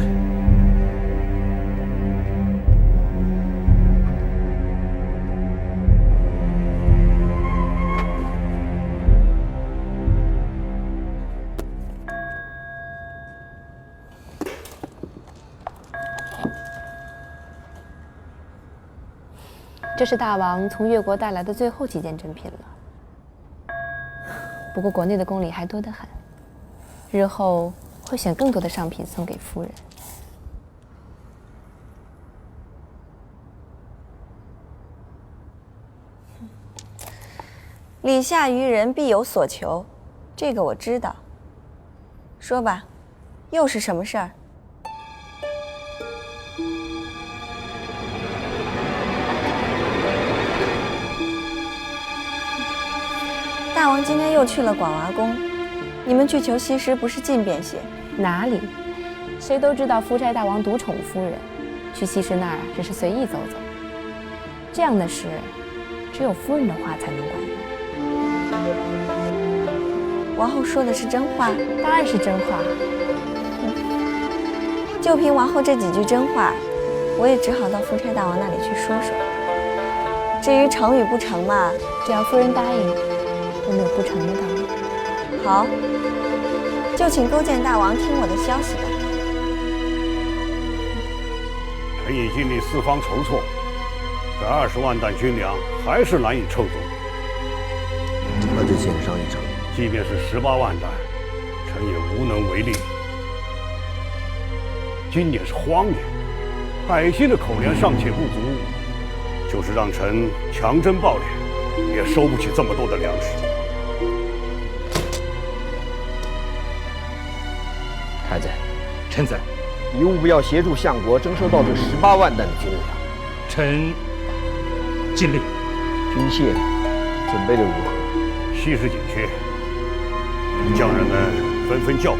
这是大王从越国带来的最后几件珍品了。不过国内的宫里还多得很，日后会选更多的上品送给夫人。礼下于人，必有所求，这个我知道。说吧，又是什么事儿？大王今天又去了广娃宫，你们去求西施不是近便些？哪里？谁都知道夫差大王独宠夫人，去西施那儿只是随意走走。这样的事，只有夫人的话才能管用。王后说的是真话？当然是真话。就凭王后这几句真话，我也只好到夫差大王那里去说说。至于成与不成嘛，只要夫人答应，我没有不成的道理。好，就请勾践大王听我的消息吧。臣已尽力四方筹措，这20万担军粮还是难以凑足。那就减上一成。即便是18万担，臣也无能为力。今年是荒年，百姓的口粮尚且不足，就是让臣强征暴敛，也收不起这么多的粮食。太宰，臣在，你务必要协助相国征收到这18万担的军粮。臣尽力。军械准备的如何？细事紧缺，匠人们纷纷叫苦。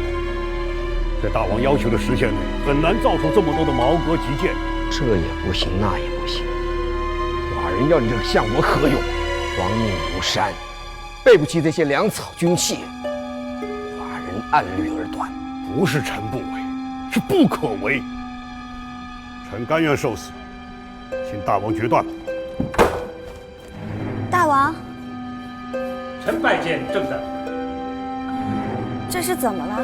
在大王要求的时限内，很难造出这么多的矛戈急箭。这也不行，那也不行。寡人要你这个相国何用？亡命如山，备不起这些粮草军器，寡人按律而断。不是臣不为，是不可为。臣甘愿受死，请大王决断吧。大王，臣拜见正旦。这是怎么了？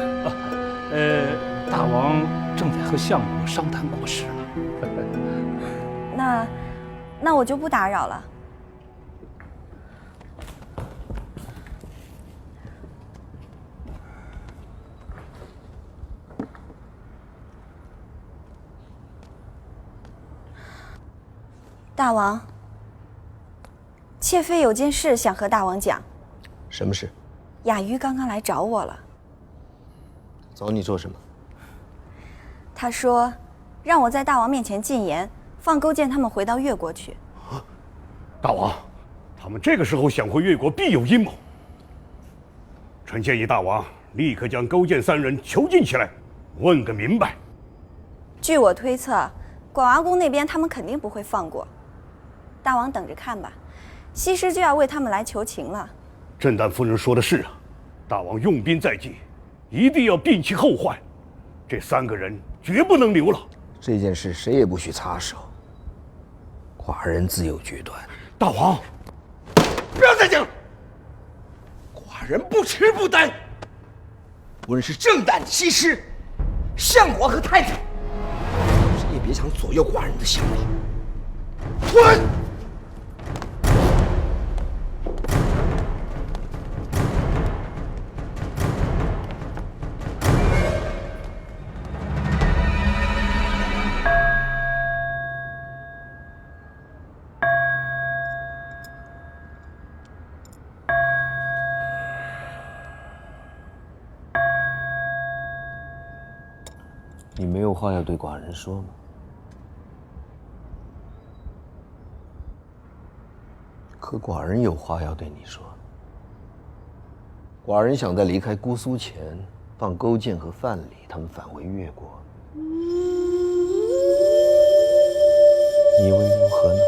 大王正在和相国商谈国事呢。那我就不打扰了。大王，妾妃有件事想和大王讲。什么事？雅瑜刚刚来找我了。找你做什么？他说，让我在大王面前进言，放勾践他们回到越国去。大王，他们这个时候想回越国，必有阴谋。臣建议大王立刻将勾践3人囚禁起来，问个明白。据我推测，广王宫那边他们肯定不会放过。大王等着看吧，西施就要为他们来求情了。郑旦夫人说的是啊，大王用兵在即，一定要摒其后患，这3个人绝不能留了。这件事谁也不许插手，寡人自有决断。大王，不要再讲了，寡人不吃不担。无论是郑旦、西施、相国和太子，谁也别想左右寡人的行为。滚！你没有话要对寡人说吗？可寡人有话要对你说。寡人想在离开姑苏前，放勾践和范蠡他们返回越国。你以为如何呢？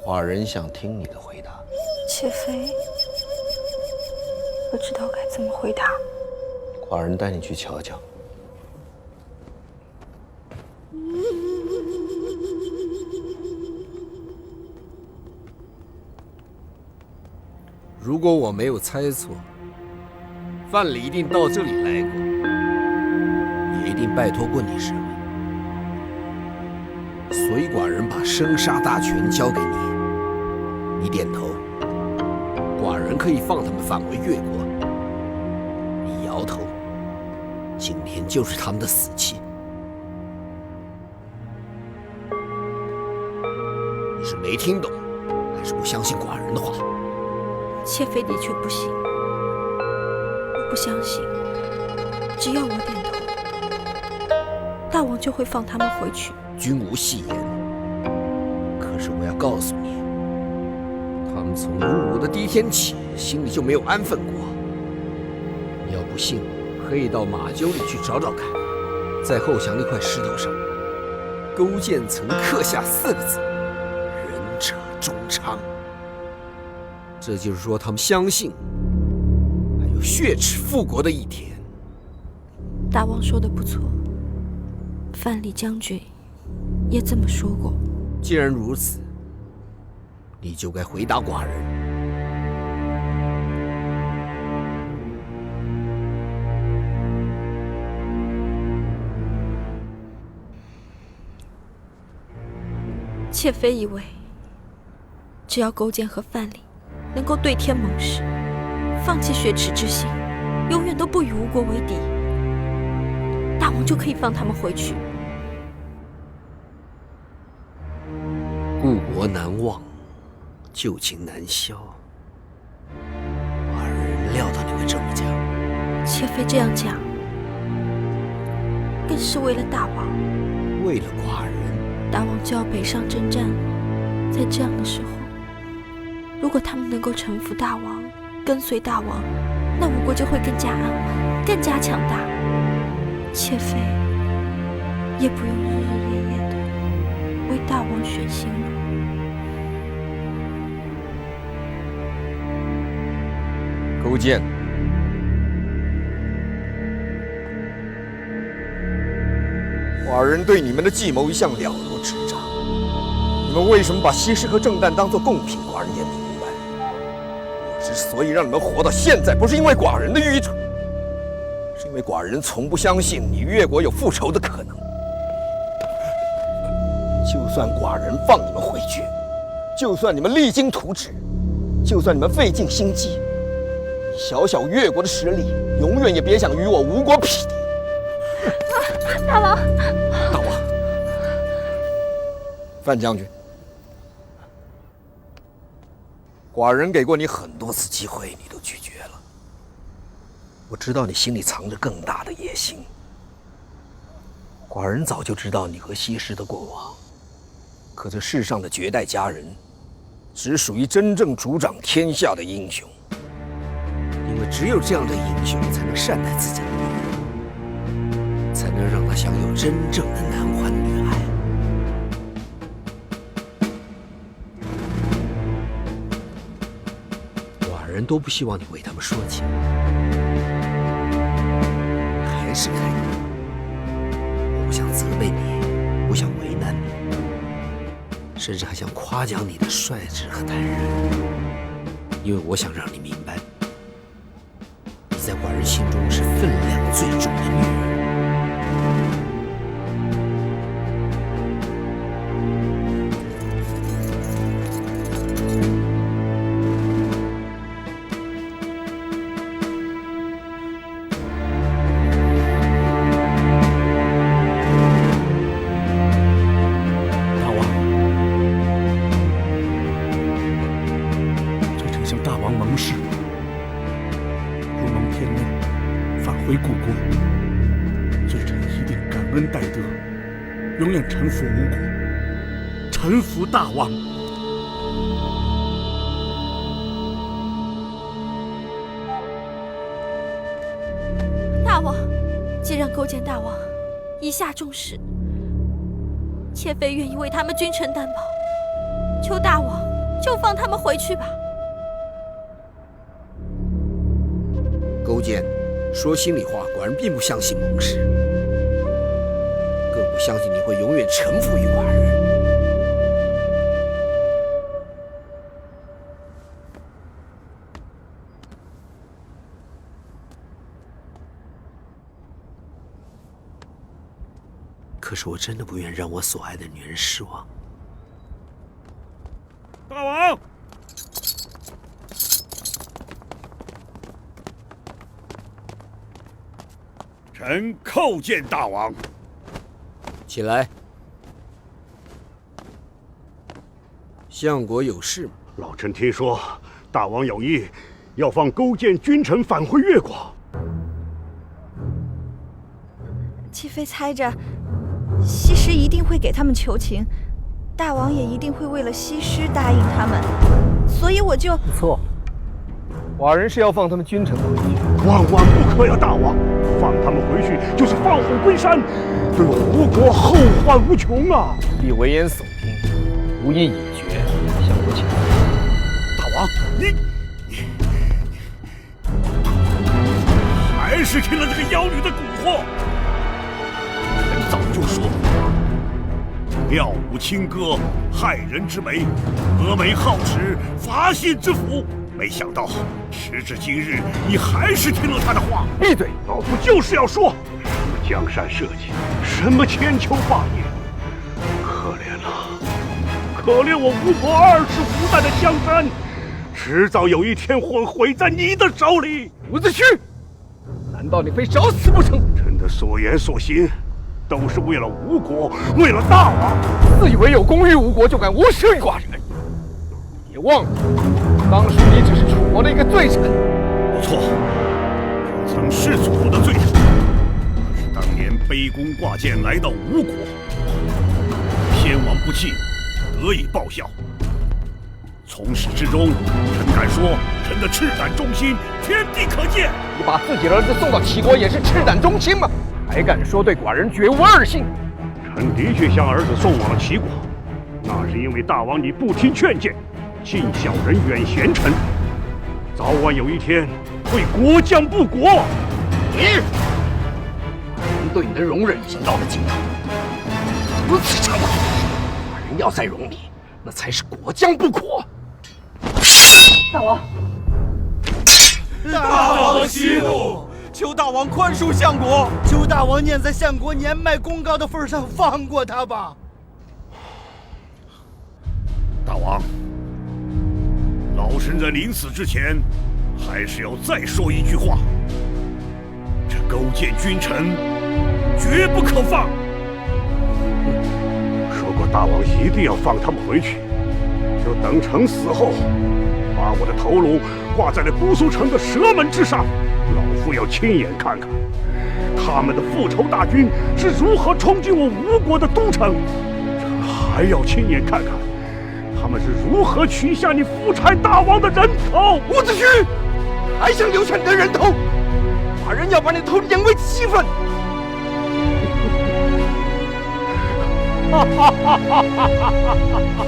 寡人想听你的回答。妾妃不知道该怎么回答。寡人带你去瞧瞧。如果我没有猜错，范蠡一定到这里来过，也一定拜托过你什么，所以寡人把生杀大权交给你。你点头，寡人可以放他们返回越国；你摇头，今天就是他们的死期。你是没听懂，还是不相信寡人的话？妾妃的确不行，我不相信。只要我点头，大王就会放他们回去。君无戏言，可是我要告诉你，他们从入伍的第一天起，心里就没有安分过。你要不信，可以到马厩里去找找看，在后墙那块石头上，勾践曾刻下4个字：仁者中昌。这就是说，他们相信还有血耻复国的一天。大王说的不错，范蠡将军也这么说过。既然如此，你就该回答寡人。妾妃以为，只要勾践和范蠡能够对天盟誓，放弃血耻之心，永远都不与吴国为敌，大大王就可以放他们回去。故国难忘，旧情难消。寡人料到你会这么讲。妾妃这样讲，更是为了大王。为了寡人，大王就要北上征战，在这样的时候，如果他们能够臣服大王，跟随大王，那吴国就会更加安稳，更加强大。妾妃也不用日日夜夜的为大王选新人。勾践，寡人对你们的计谋一向了如指掌。你们为什么把西施和郑旦当作贡品？寡人也明白。我之所以让你们活到现在，不是因为寡人的愚蠢，是因为寡人从不相信你越国有复仇的可能。就算寡人放你们回去，就算你们励精图治，就算你们费尽心机，小小越国的实力，永远也别想与我吴国匹敌。大王，大王，范将军，寡人给过你很多次机会，你都拒绝了。我知道你心里藏着更大的野心。寡人早就知道你和西施的过往，可这世上的绝代佳人，只属于真正主掌天下的英雄。因为只有这样的英雄，才能善待自己的女人，才能让她享有真正的男欢女爱。寡人都不希望你为他们说情，还是开口。我不想责备你，不想为难你，甚至还想夸奖你的率直和坦然，因为我想让你明白，你在寡人心中是分量最重的女人。永远臣服吴国，臣服大王。大王，既然勾践大王以下重视，妾妃愿意为他们君臣担保，求大王就放他们回去吧。勾践说心里话，寡人并不相信盟誓。更不相信你会永远臣服于寡人。可是我真的不愿让我所爱的女人失望。大王，臣叩见大王。起来。相国有事吗？老臣听说大王有意要放勾践君臣返回越国。戚妃猜着西施一定会给他们求情，大王也一定会为了西施答应他们，所以我就……不错，寡人是要放他们君臣回去。万万不可呀，大王！放他们回去就是放虎归山，对我吴国后患无穷啊！必危言耸听，无因已决，相国请。大王，你还是听了这个妖女的蛊惑。臣早就说了，耀武轻歌，害人之美；峨眉皓齿，伐信之辅。没想到，时至今日，你还是听了他的话。闭嘴！老夫就是要说，什么江山社稷，什么千秋霸业，可怜了，可怜我吴国25代的江山，迟早有一天会毁在你的手里。伍子胥，难道你非找死不成？臣的所言所行，都是为了吴国，为了大王。自以为有功于吴国，就敢无视于寡人？别忘了，当初你只是楚国的一个罪臣。不错，我曾是楚国的罪臣，可是当年卑躬挂剑来到吴国，偏王不弃，得以报效。从始至终，臣敢说，臣的赤胆忠心，天地可见。你把自己的儿子送到齐国，也是赤胆忠心吗？还敢说对寡人绝无二心？臣的确将儿子送往了齐国，那是因为大王你不听劝谏，近小人远贤臣，早晚有一天会国将不国。你，寡人对你的容忍已经到了尽头，如此猖狂，寡人要再容你，那才是国将不国。大王，大王息怒，求大王宽恕相国，求大王念在相国年迈功高的份上，放过他吧。大王，老臣在临死之前，还是要再说一句话：这勾践君臣，绝不可放。说过大王一定要放他们回去，就等臣死后，把我的头颅挂在了姑苏城的蛇门之上，老夫要亲眼看看他们的复仇大军是如何冲进我吴国的都城，还要亲眼看看他们是如何取下你夫差大王的人头。伍子胥，还想留下你的人头？寡人要把你头碾为7份！哈哈哈哈哈哈！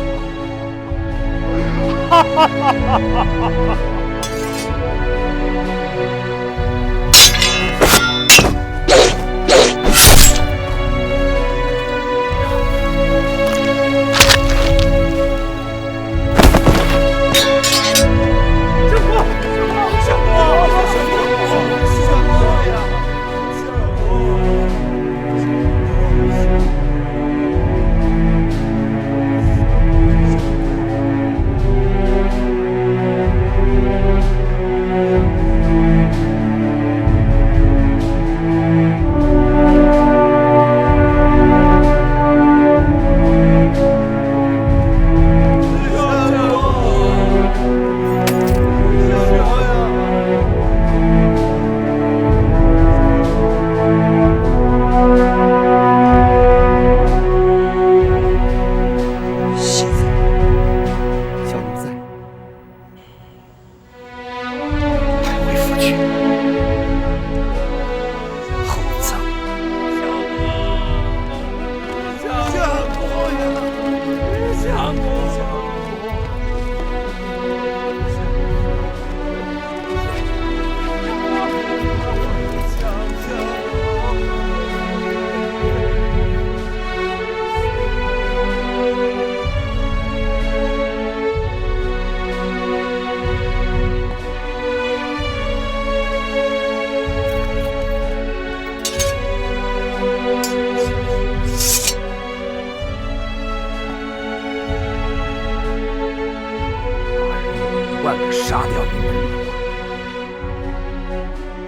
杀掉你们！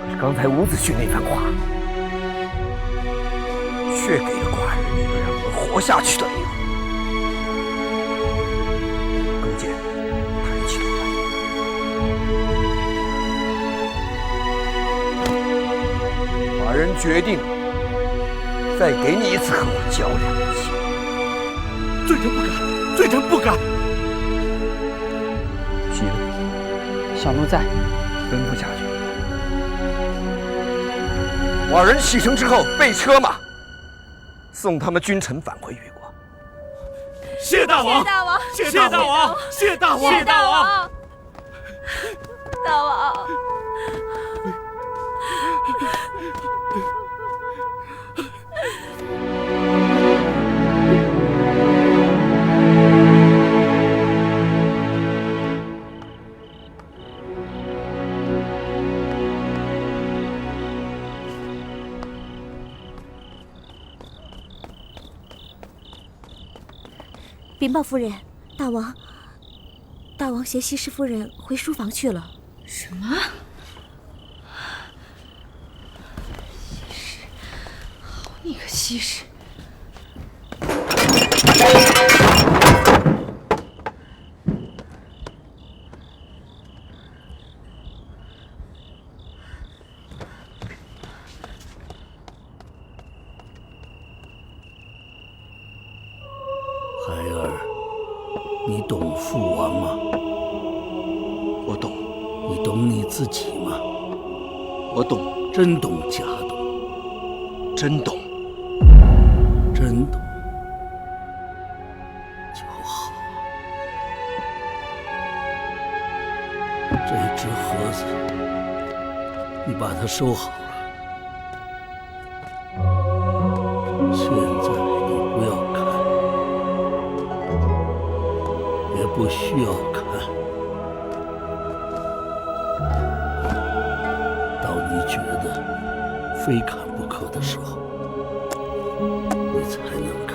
可是刚才伍子胥那番话，却给了寡人一个让我们活下去的理由。勾践抬起头来，寡人决定再给你一次和我较量的机会。罪臣不敢，罪臣不敢。徐威。小奴在，吩咐下去。寡人启程之后备车马，送他们君臣返回越国。谢大王！谢大王！谢大王！谢大王！大王！禀报夫人，大王携西施夫人回书房去了。什么？你个西施！孩儿，你懂父王吗？我懂。你懂你自己吗？我懂。真懂假懂？真懂。真懂就好。这只盒子，你把它收好了。现在你不要看，也不需要看。到你觉得非看不可的时候，你才能看。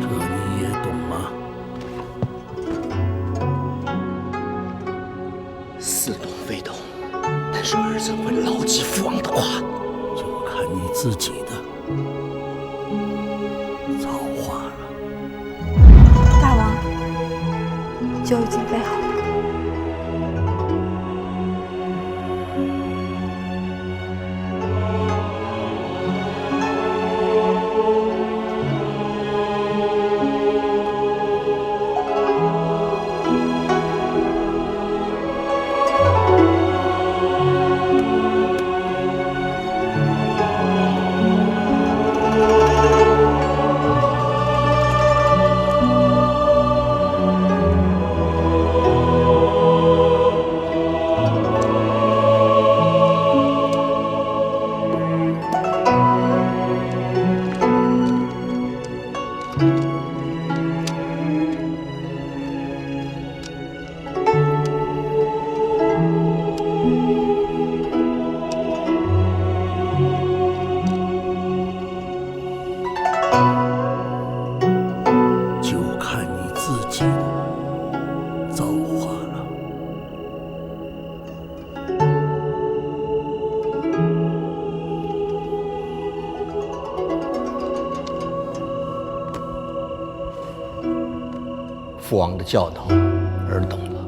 这你也懂吗？似懂非懂，但是儿子会牢记父王的话。就看你自己的造化了。大王，酒已经备好了。父王的教导，儿懂了。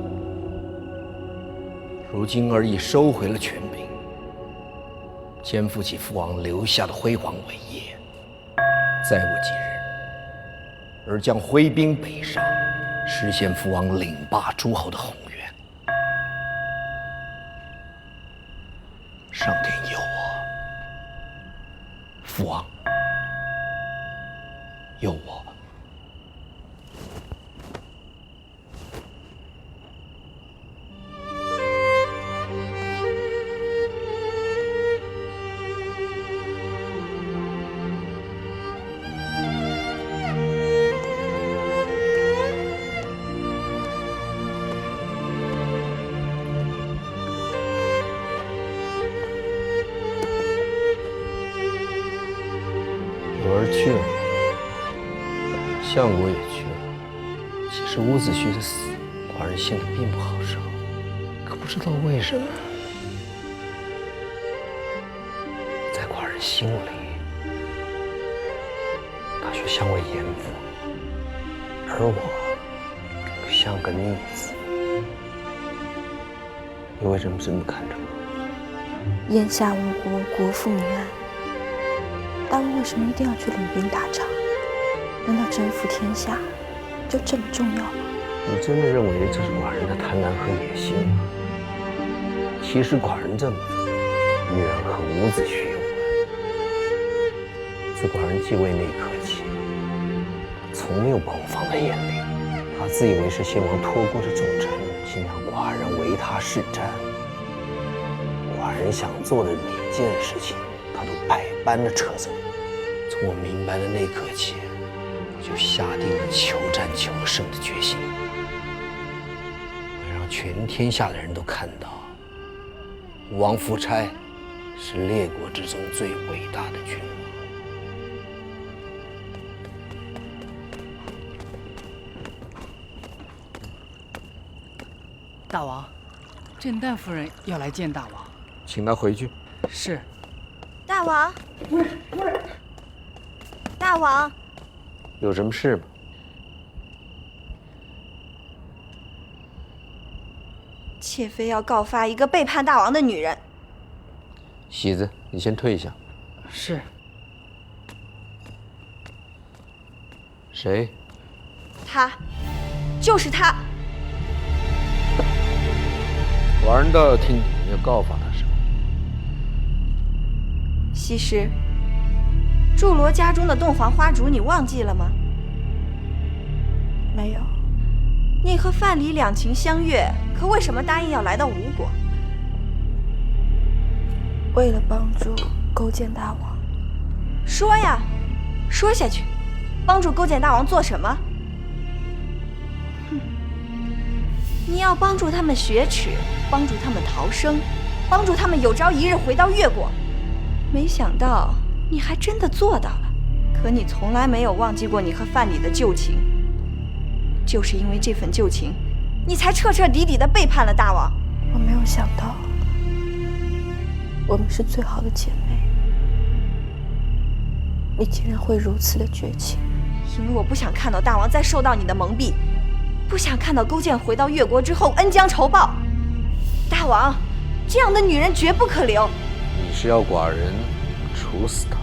如今儿已收回了权柄，肩负起父王留下的辉煌伟业。再过几日，儿将挥兵北上，实现父王领霸诸侯的宏愿。上天有我，父王有我。我儿去了，相国也去了。其实伍子胥的死，寡人心里并不好受，可不知道为什么，在寡人心里，他却像位严父，而我像个逆子。你为什么这么看着我？眼下吴国国富民安，大王为什么一定要去领兵打仗？难道征服天下就这么重要吗？你真的认为这是寡人的贪婪和野心吗？其实寡人这么做，依然和伍子胥有关。自寡人继位那一刻起，从没有把我放在眼里。他自以为是先王托孤的重臣，竟让寡人为他试战。寡人想做的每件事情，他都百般的掣肘。从我明白的那一刻起，就下定了求战求胜的决心。我要让全天下的人都看到，吴王夫差是列国之中最伟大的君王。大王，甄丹夫人要来见大王，请他回去。是。大大王，大王，有什么事吗？妾妃要告发一个背叛大王的女人。喜子，你先退下。是。谁？他，就是他。寡人倒要听听你要告发他什么。西施，祝罗家中的洞房花烛你忘记了吗？没有。你和范蠡两情相悦，可为什么答应要来到吴国？为了帮助勾践大王。说呀，说下去。帮助勾践大王做什么？哼，你要帮助他们雪耻，帮助他们逃生，帮助他们有朝一日回到越国。没想到你还真的做到了。可你从来没有忘记过你和范蠡的旧情，就是因为这份旧情，你才彻彻底底的背叛了大王。我没有想到，我们是最好的姐妹，你竟然会如此的绝情。因为我不想看到大王再受到你的蒙蔽，不想看到勾践回到越国之后恩将仇报。大王，这样的女人绝不可留。你是要寡人处死她？